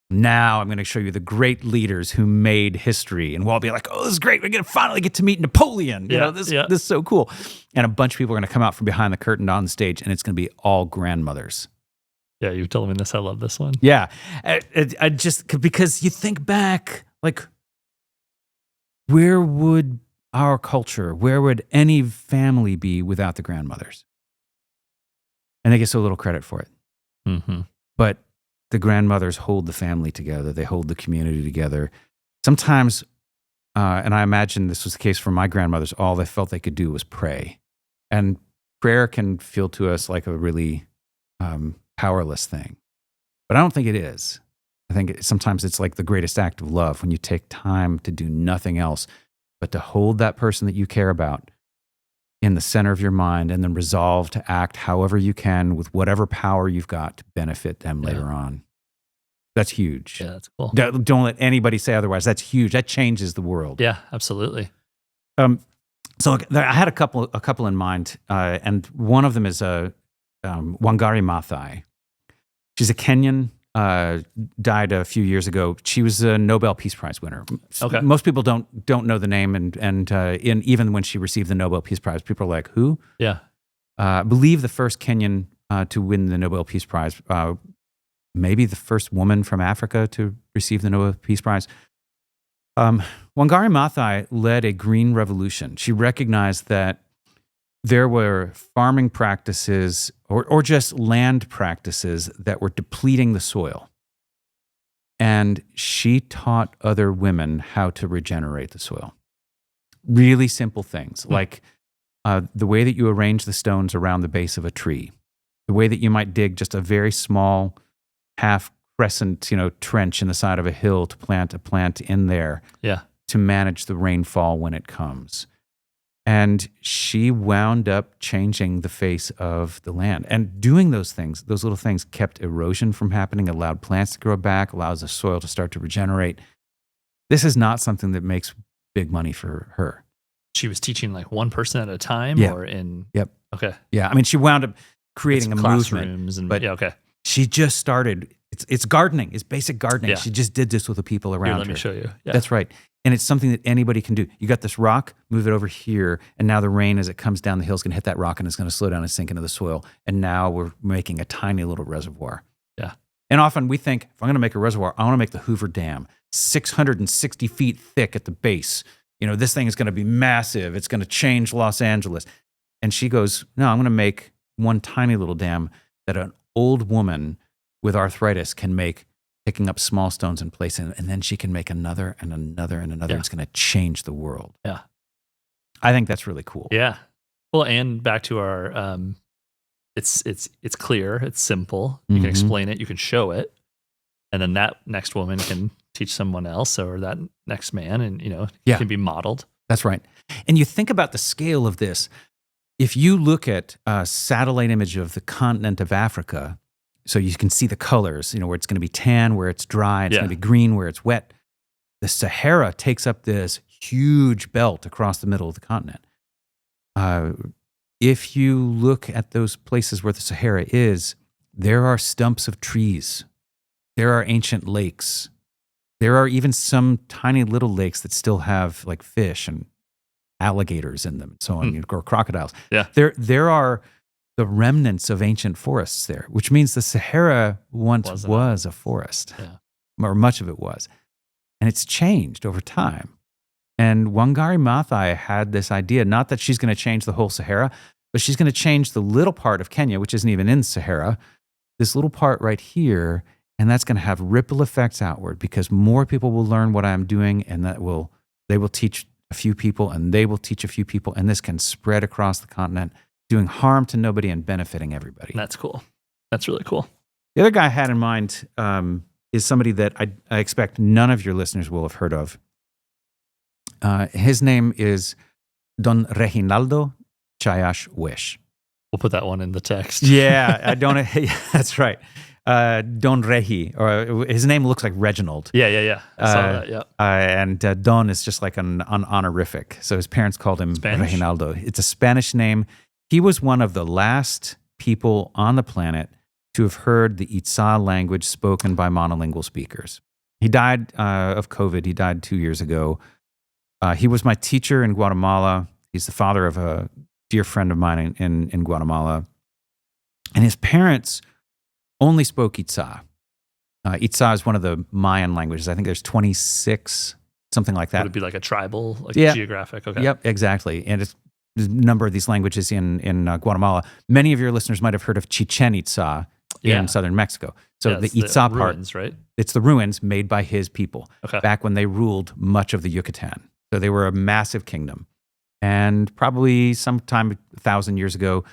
now I'm going to show you the great leaders who made history. And we'll all be like, oh, this is great. We're going to finally get to meet Napoleon. This is so cool. And a bunch of people are going to come out from behind the curtain on stage, and it's going to be all grandmothers. Yeah, you told me this. I love this one. Yeah. I just, because you think back, like, where would our culture, where would any family be without the grandmothers? And they get so little credit for it. Mm-hmm. But the grandmothers hold the family together. They hold the community together. Sometimes, and I imagine this was the case for my grandmothers, all they felt they could do was pray. And prayer can feel to us like a really powerless thing. But I don't think it is. I think sometimes it's like the greatest act of love when you take time to do nothing else but to hold that person that you care about in the center of your mind, and then resolve to act however you can with whatever power you've got to benefit them later on. That's huge. Yeah, that's cool. Don't let anybody say otherwise. That's huge. That changes the world. Yeah, absolutely. So I had a couple in mind, and one of them is Wangari Maathai. She's a Kenyan died a few years ago. She was a Nobel Peace Prize winner. Okay. Most people don't know the name, and even when she received the Nobel Peace Prize, people are like, "Who?" Yeah. I believe the first Kenyan to win the Nobel Peace Prize, maybe the first woman from Africa to receive the Nobel Peace Prize. Wangari Maathai led a green revolution. She recognized that there were farming practices or just land practices that were depleting the soil. And she taught other women how to regenerate the soil. Really simple things, like the way that you arrange the stones around the base of a tree, the way that you might dig just a very small half crescent, trench in the side of a hill to plant a plant in there to manage the rainfall when it comes. And she wound up changing the face of the land. And doing those things, those little things, kept erosion from happening, allowed plants to grow back, allows the soil to start to regenerate. This is not something that makes big money for her. She was teaching like one person at a time, or in. Yep. Okay. Yeah. I mean, she wound up creating a classrooms movement. But okay. She just started. It's gardening. It's basic gardening. Yeah. She just did this with the people around her. Let me show you. Yeah. That's right. And it's something that anybody can do. You got this rock, move it over here, and now the rain as it comes down the hill is going to hit that rock and it's going to slow down and sink into the soil. And now we're making a tiny little reservoir. Yeah. And often we think, if I'm going to make a reservoir, I want to make the Hoover Dam, 660 feet thick at the base. This thing is going to be massive. It's going to change Los Angeles. And she goes, no, I'm going to make one tiny little dam that an old woman with arthritis can make, picking up small stones and placing, and then she can make another and another and another. Yeah. It's going to change the world. Yeah. I think that's really cool. Yeah. Well, and back to our, it's clear, it's simple. You can explain it, you can show it. And then that next woman can teach someone else, or that next man, and, it can be modeled. That's right. And you think about the scale of this. If you look at a satellite image of the continent of Africa, so you can see the colors, where it's going to be tan, where it's dry, it's going to be green, where it's wet. The Sahara takes up this huge belt across the middle of the continent. If you look at those places where the Sahara is, there are stumps of trees. There are ancient lakes. There are even some tiny little lakes that still have like fish and alligators in them and so on, or crocodiles. Yeah. There are the remnants of ancient forests there, which means the Sahara once was a forest, or much of it was. And it's changed over time. And Wangari Maathai had this idea, not that she's going to change the whole Sahara, but she's going to change the little part of Kenya, which isn't even in Sahara, this little part right here, and that's going to have ripple effects outward, because more people will learn what I'm doing, and they will teach a few people, and they will teach a few people, and this can spread across the continent, doing harm to nobody and benefiting everybody. That's cool. That's really cool. The other guy I had in mind is somebody that I expect none of your listeners will have heard of. His name is Don Reginaldo Chaya Wish. We'll put that one in the text. Yeah, that's right. Don Regi, or his name looks like Reginald. Yeah. I saw that, yeah. And Don is just like an honorific. So his parents called him Spanish. Reginaldo. It's a Spanish name. He was one of the last people on the planet to have heard the Itza language spoken by monolingual speakers. He died of COVID. He died 2 years ago. He was my teacher in Guatemala. He's the father of a dear friend of mine in Guatemala. And his parents only spoke Itza. Itza is one of the Mayan languages. I think there's 26, something like that. Would it be like a tribal, geographic? Okay. Yep, exactly. And it's a number of these languages in Guatemala. Many of your listeners might have heard of Chichen Itza in southern Mexico. So the Itza part, ruins, right? It's the ruins made by his people back when they ruled much of the Yucatan. So they were a massive kingdom. And probably sometime 1,000 years ago,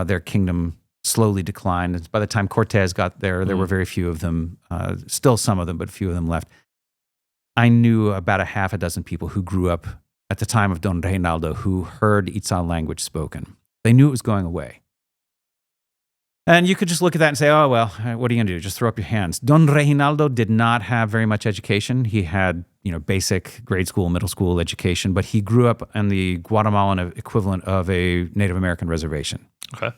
their kingdom slowly declined. By the time Cortez got there, there were very few of them, still some of them, but few of them left. I knew about a half a dozen people who grew up at the time of Don Reginaldo who heard Itza language spoken. They knew it was going away. And you could just look at that and say, oh, well, what are you going to do? Just throw up your hands. Don Reginaldo did not have very much education. He had, basic grade school, middle school education, but he grew up in the Guatemalan equivalent of a Native American reservation. Okay.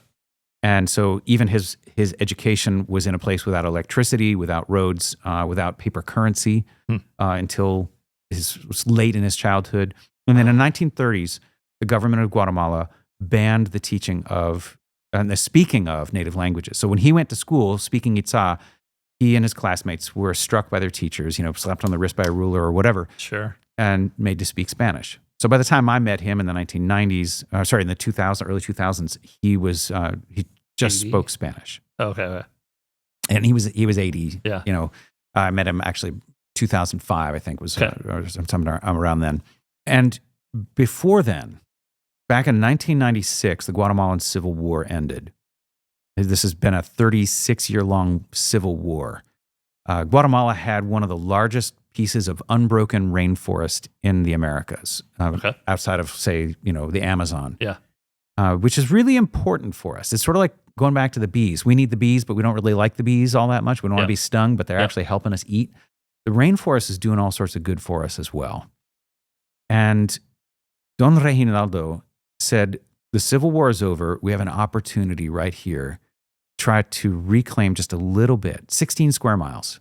And so even his education was in a place without electricity, without roads, without paper currency until was late in his childhood. And then in the 1930s, the government of Guatemala banned the teaching of and the speaking of native languages. So when he went to school speaking Itza, he and his classmates were struck by their teachers, slapped on the wrist by a ruler or whatever, sure, and made to speak Spanish. So by the time I met him in the 1990s, in the early 2000s, he just 80? spoke Spanish. Okay. And he was 80. Yeah. I met him actually 2005, I think was Okay. sometime around then. And before then, back in 1996, the Guatemalan Civil War ended. This has been a 36-year-long civil war. Guatemala had one of the largest pieces of unbroken rainforest in the Americas, outside of, say, the Amazon. Yeah. Which is really important for us. It's sort of like going back to the bees. We need the bees, but we don't really like the bees all that much. We don't want to be stung, but they're actually helping us eat. The rainforest is doing all sorts of good for us as well. And Don Reginaldo said, the Civil War is over. We have an opportunity right here. Try to reclaim just a little bit, 16 square miles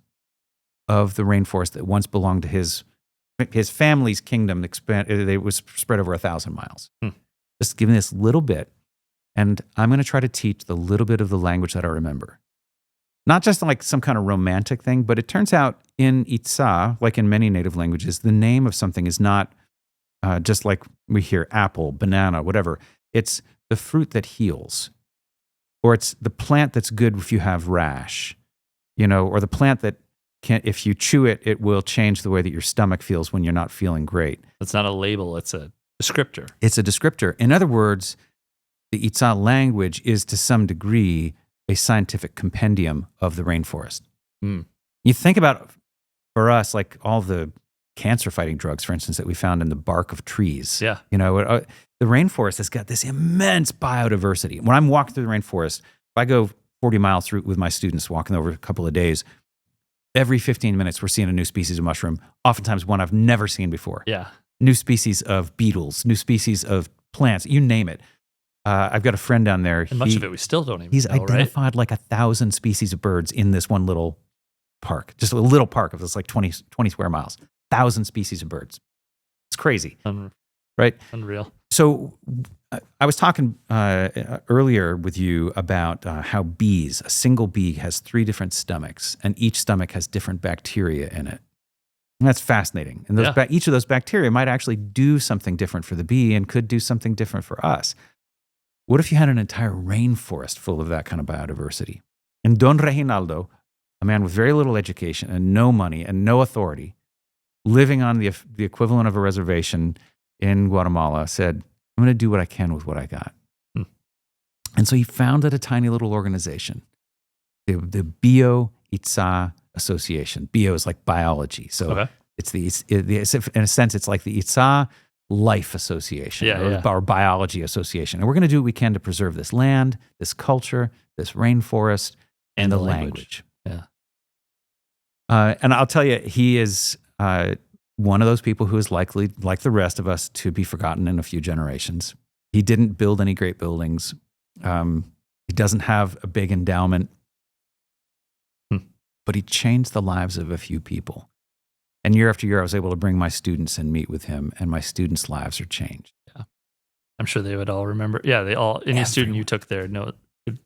of the rainforest that once belonged to his family's kingdom. It was spread over 1,000 miles. Just give me this little bit, and I'm going to try to teach the little bit of the language that I remember. Not just like some kind of romantic thing, but it turns out in Itza, like in many native languages, the name of something is not just like we hear apple, banana, whatever. It's the fruit that heals. Or it's the plant that's good if you have rash, or the plant that if you chew it, it will change the way that your stomach feels when you're not feeling great. It's not a label, it's a descriptor. It's a descriptor. In other words, the Itza language is to some degree a scientific compendium of the rainforest. You think about, for us, like all the cancer-fighting drugs, for instance, that we found in the bark of trees. Yeah. The rainforest has got this immense biodiversity. When I'm walking through the rainforest, if I go 40 miles through with my students, walking over a couple of days, every 15 minutes we're seeing a new species of mushroom, oftentimes one I've never seen before. Yeah. New species of beetles, new species of plants, you name it. I've got a friend down there. And much of it we still don't even know, He's identified like 1,000 species of birds in this one little park, just a little park of this like 20 square miles. 1,000 species of birds. It's crazy, right? Unreal. So I was talking earlier with you about how bees, a single bee has 3 different stomachs, and each stomach has different bacteria in it. And that's fascinating. And each of those bacteria might actually do something different for the bee and could do something different for us. What if you had an entire rainforest full of that kind of biodiversity? And Don Reginaldo, a man with very little education and no money and no authority, living on the equivalent of a reservation in Guatemala, said, I'm going to do what I can with what I got. And so he founded a tiny little organization, the Bio Itza Association. Bio is like biology. So it's in a sense, it's like the Itza Life Association or Biology Association. And we're going to do what we can to preserve this land, this culture, this rainforest, and the language. Yeah. And I'll tell you, he is one of those people who is likely, like the rest of us, to be forgotten in a few generations. He didn't build any great buildings. He doesn't have a big endowment, but he changed the lives of a few people. And year after year, I was able to bring my students and meet with him, and my students' lives are changed. Yeah, I'm sure they would all remember. Yeah, any student you took there, could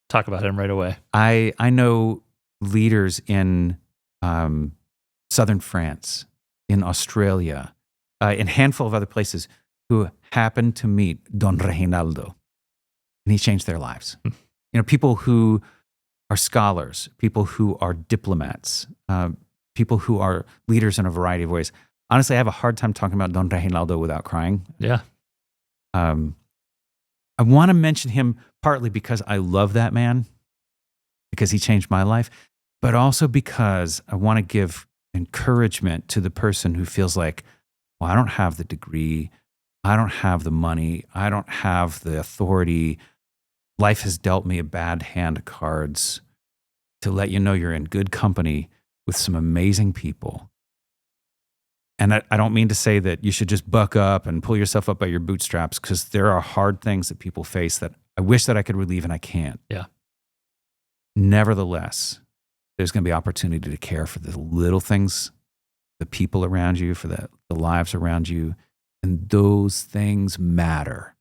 talk about him right away. I know leaders in southern France, in Australia, in a handful of other places who happened to meet Don Reginaldo, and he changed their lives. People who are scholars, people who are diplomats, people who are leaders in a variety of ways. Honestly, I have a hard time talking about Don Reginaldo without crying. Yeah. I want to mention him partly because I love that man, because he changed my life, but also because I want to give encouragement to the person who feels like, well, I don't have the degree, I don't have the money, I don't have the authority. Life has dealt me a bad hand of cards, to let you know you're in good company with some amazing people And I don't mean to say that you should just buck up and pull yourself up by your bootstraps, because there are hard things that people face that I wish that I could relieve and I can't. Yeah. Nevertheless, there's going to be opportunity to care for the little things, the people around you, for the lives around you. And those things matter.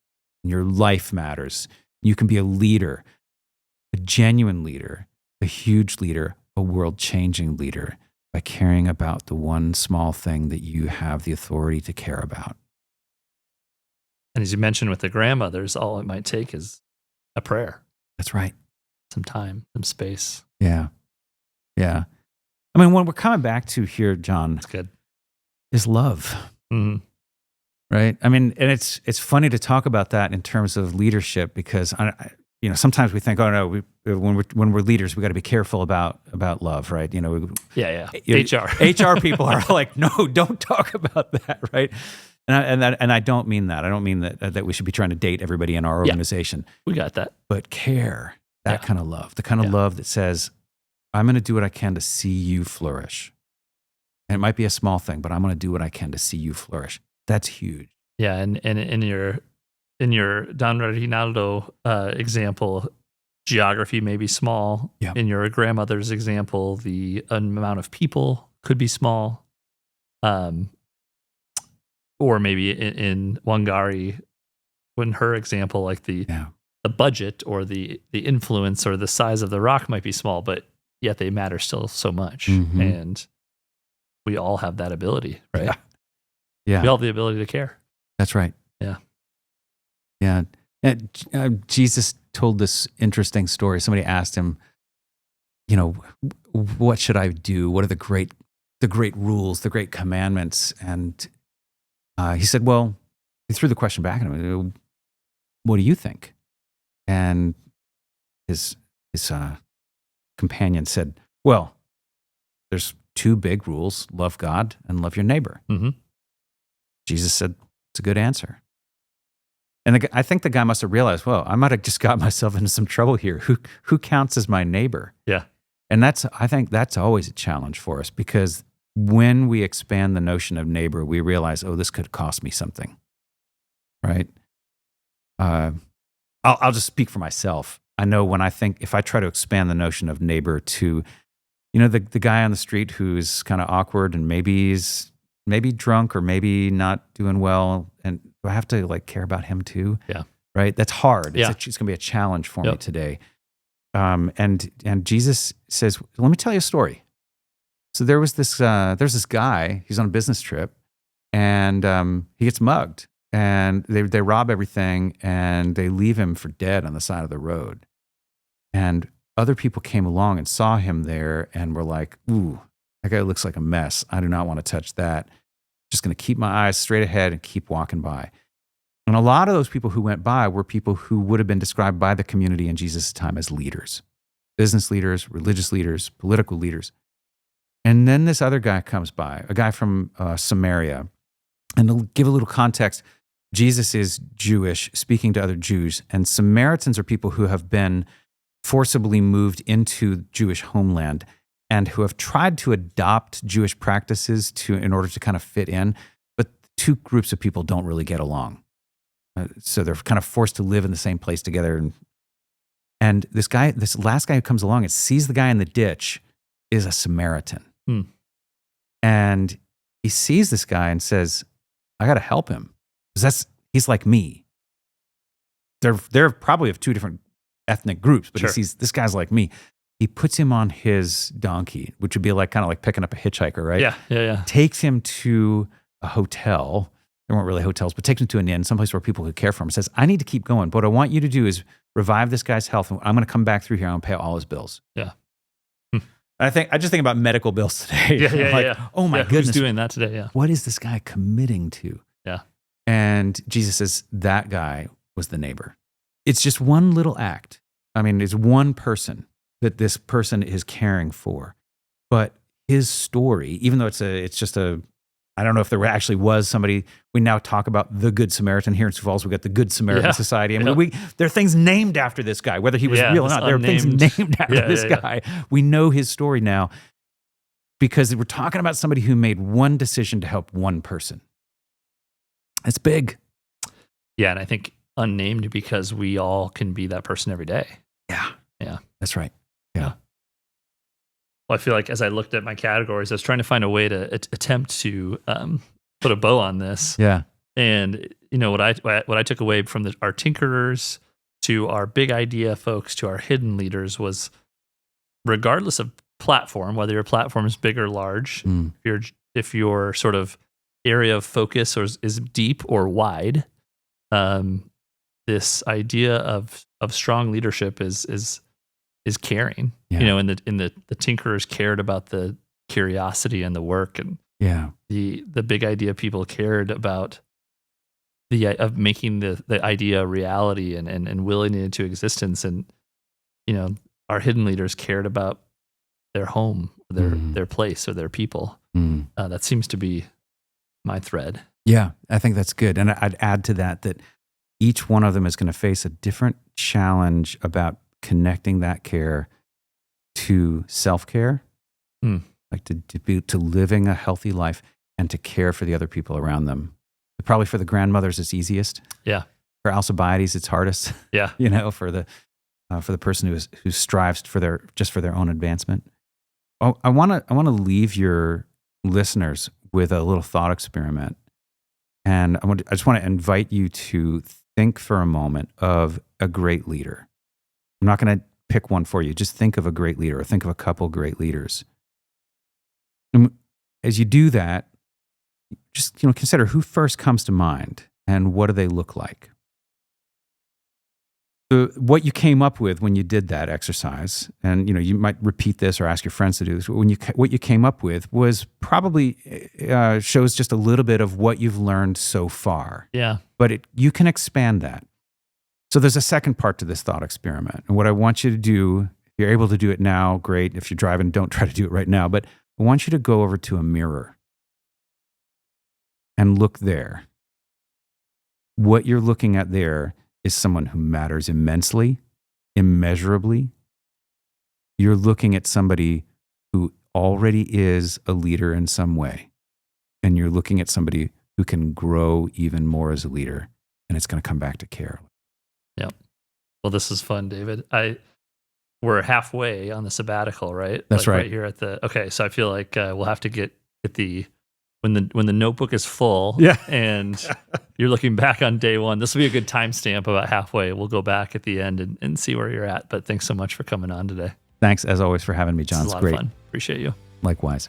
And your life matters. You can be a leader, a genuine leader, a huge leader, a world-changing leader, by caring about the one small thing that you have the authority to care about. And as you mentioned with the grandmothers, all it might take is a prayer. That's right. Some time, some space. Yeah. Yeah. I mean, what we're coming back to here, John, that's good, is love. Mm-hmm. Right? I mean, and it's funny to talk about that in terms of leadership, because sometimes we think, oh no, when we're leaders, we got to be careful about love, right? HR people are like, no, don't talk about that, right? And I don't mean that. I don't mean that we should be trying to date everybody in our organization. We got that. But care, that kind of love, the kind of love that says, I'm going to do what I can to see you flourish. And it might be a small thing, but I'm going to do what I can to see you flourish. That's huge. Yeah, and in your Don Reginaldo example, geography may be small. Yeah. In your grandmother's example, the amount of people could be small. Or maybe in Wangari, when her example, like the budget or the influence or the size of the rock might be small, but yet they matter still so much. Mm-hmm. And we all have that ability, right? Yeah. We all have the ability to care. That's right. Yeah. Yeah. Jesus told this interesting story. Somebody asked him, what should I do? What are the great rules, the great commandments? And he said, well, he threw the question back at him. What do you think? And his companion said, well, there's two big rules: love God and love your neighbor. Mm-hmm. Jesus said, it's a good answer. And I think the guy must have realized, well, I might have just got myself into some trouble here. Who counts as my neighbor? Yeah. And I think that's always a challenge for us, because when we expand the notion of neighbor, we realize, oh, this could cost me something, right? I'll just speak for myself. I know if I try to expand the notion of neighbor to, the guy on the street who's kind of awkward and maybe drunk or maybe not doing well, and do I have to care about him too? Yeah. Right? That's hard. Yeah. It's going to be a challenge for me today. And Jesus says, let me tell you a story. So there's this guy, he's on a business trip, and he gets mugged, and they rob everything, and they leave him for dead on the side of the road. And other people came along and saw him there and were like, ooh, that guy looks like a mess. I do not want to touch that. Just going to keep my eyes straight ahead and keep walking by. And a lot of those people who went by were people who would have been described by the community in Jesus' time as leaders: business leaders, religious leaders, political leaders. And then this other guy comes by, a guy from Samaria. And to give a little context, Jesus is Jewish, speaking to other Jews, and Samaritans are people who have been forcibly moved into Jewish homeland and who have tried to adopt Jewish practices in order to kind of fit in, but two groups of people don't really get along. So they're kind of forced to live in the same place together. And this last guy who comes along and sees the guy in the ditch is a Samaritan. And he sees this guy and says, I got to help him, because he's like me. They're probably of two different ethnic groups, but Sure. He sees this guy's like me. He puts him on his donkey, which would be kind of like picking up a hitchhiker, right? Yeah. Takes him to a hotel. There weren't really hotels, but takes him to an inn, someplace where people could care for him. Says, I need to keep going. But what I want you to do is revive this guy's health. And I'm going to come back through here. I'm going to pay all his bills. Yeah. I just think about medical bills today. Yeah. Oh my goodness. Who's doing that today? Yeah. What is this guy committing to? Yeah. And Jesus says that guy was the neighbor. It's just one little act. I mean, it's one person that this person is caring for. But his story, even though it's just I don't know if there actually was somebody. We now talk about the Good Samaritan here in Sioux Falls. We got the Good Samaritan Society. I mean, there are things named after this guy, whether he was real or not. There are things named after this guy. We know his story now. because we're talking about somebody who made one decision to help one person. It's big. Yeah, and I think unnamed because we all can be that person every day. Yeah. Yeah. That's right. Yeah. Well, I feel like as I looked at my categories, I was trying to find a way to attempt to put a bow on this. Yeah. And what I took away from our tinkerers to our big idea folks to our hidden leaders was, regardless of platform, whether your platform is big or large, if your sort of area of focus is deep or wide, this idea of strong leadership is caring. Yeah. And the tinkerers cared about the curiosity and the work, and the big idea people cared about of making the idea a reality and willing it into existence. And our hidden leaders cared about their home, their place, or their people. That seems to be my thread. Yeah, I think that's good. And I'd add to that each one of them is going to face a different challenge about connecting that care to self-care, like to living a healthy life and to care for the other people around them. Probably for the grandmothers, it's easiest. Yeah. For Alcibiades, it's hardest. Yeah. For the person who strives for their own advancement. Oh, I want to leave your listeners with a little thought experiment, and I just want to invite you to think for a moment of a great leader. I'm not going to pick one for you. Just think of a great leader, or think of a couple great leaders. And as you do that, just consider who first comes to mind and what do they look like. What you came up with when you did that exercise, and you might repeat this or ask your friends to do this. What you came up with was probably shows just a little bit of what you've learned so far. Yeah, but you can expand that. So there's a second part to this thought experiment, and what I want you to do, if you're able to do it now, great. If you're driving, don't try to do it right now. But I want you to go over to a mirror and look there. What you're looking at there is someone who matters immensely, immeasurably. You're looking at somebody who already is a leader in some way. And you're looking at somebody who can grow even more as a leader. And it's going to come back to care. Yep. Well, this is fun, David. We're halfway on the sabbatical, right? That's right. Right here at okay. So I feel like we'll have to get the, when the notebook is full, and you're looking back on day one, this will be a good timestamp about halfway. We'll go back at the end and see where you're at. But thanks so much for coming on today. Thanks, as always, for having me, John. It's a lot of fun. Appreciate you. Likewise.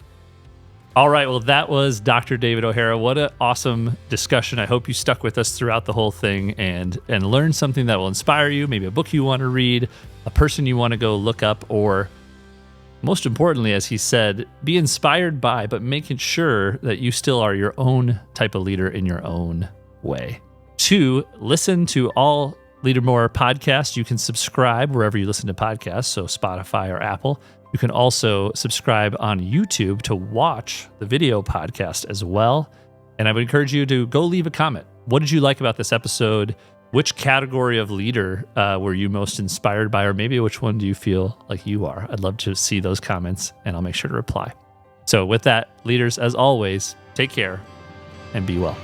All right. Well, that was Dr. David O'Hara. What an awesome discussion. I hope you stuck with us throughout the whole thing and learned something that will inspire you, maybe a book you want to read, a person you want to go look up, or most importantly, as he said, be inspired by, but making sure that you still are your own type of leader in your own way. 2, listen to all Leader More podcasts. You can subscribe wherever you listen to podcasts, so Spotify or Apple. You can also subscribe on YouTube to watch the video podcast as well. And I would encourage you to go leave a comment. What did you like about this episode? Which category of leader were you most inspired by? Or maybe which one do you feel like you are? I'd love to see those comments, and I'll make sure to reply. So with that, leaders, as always, take care and be well.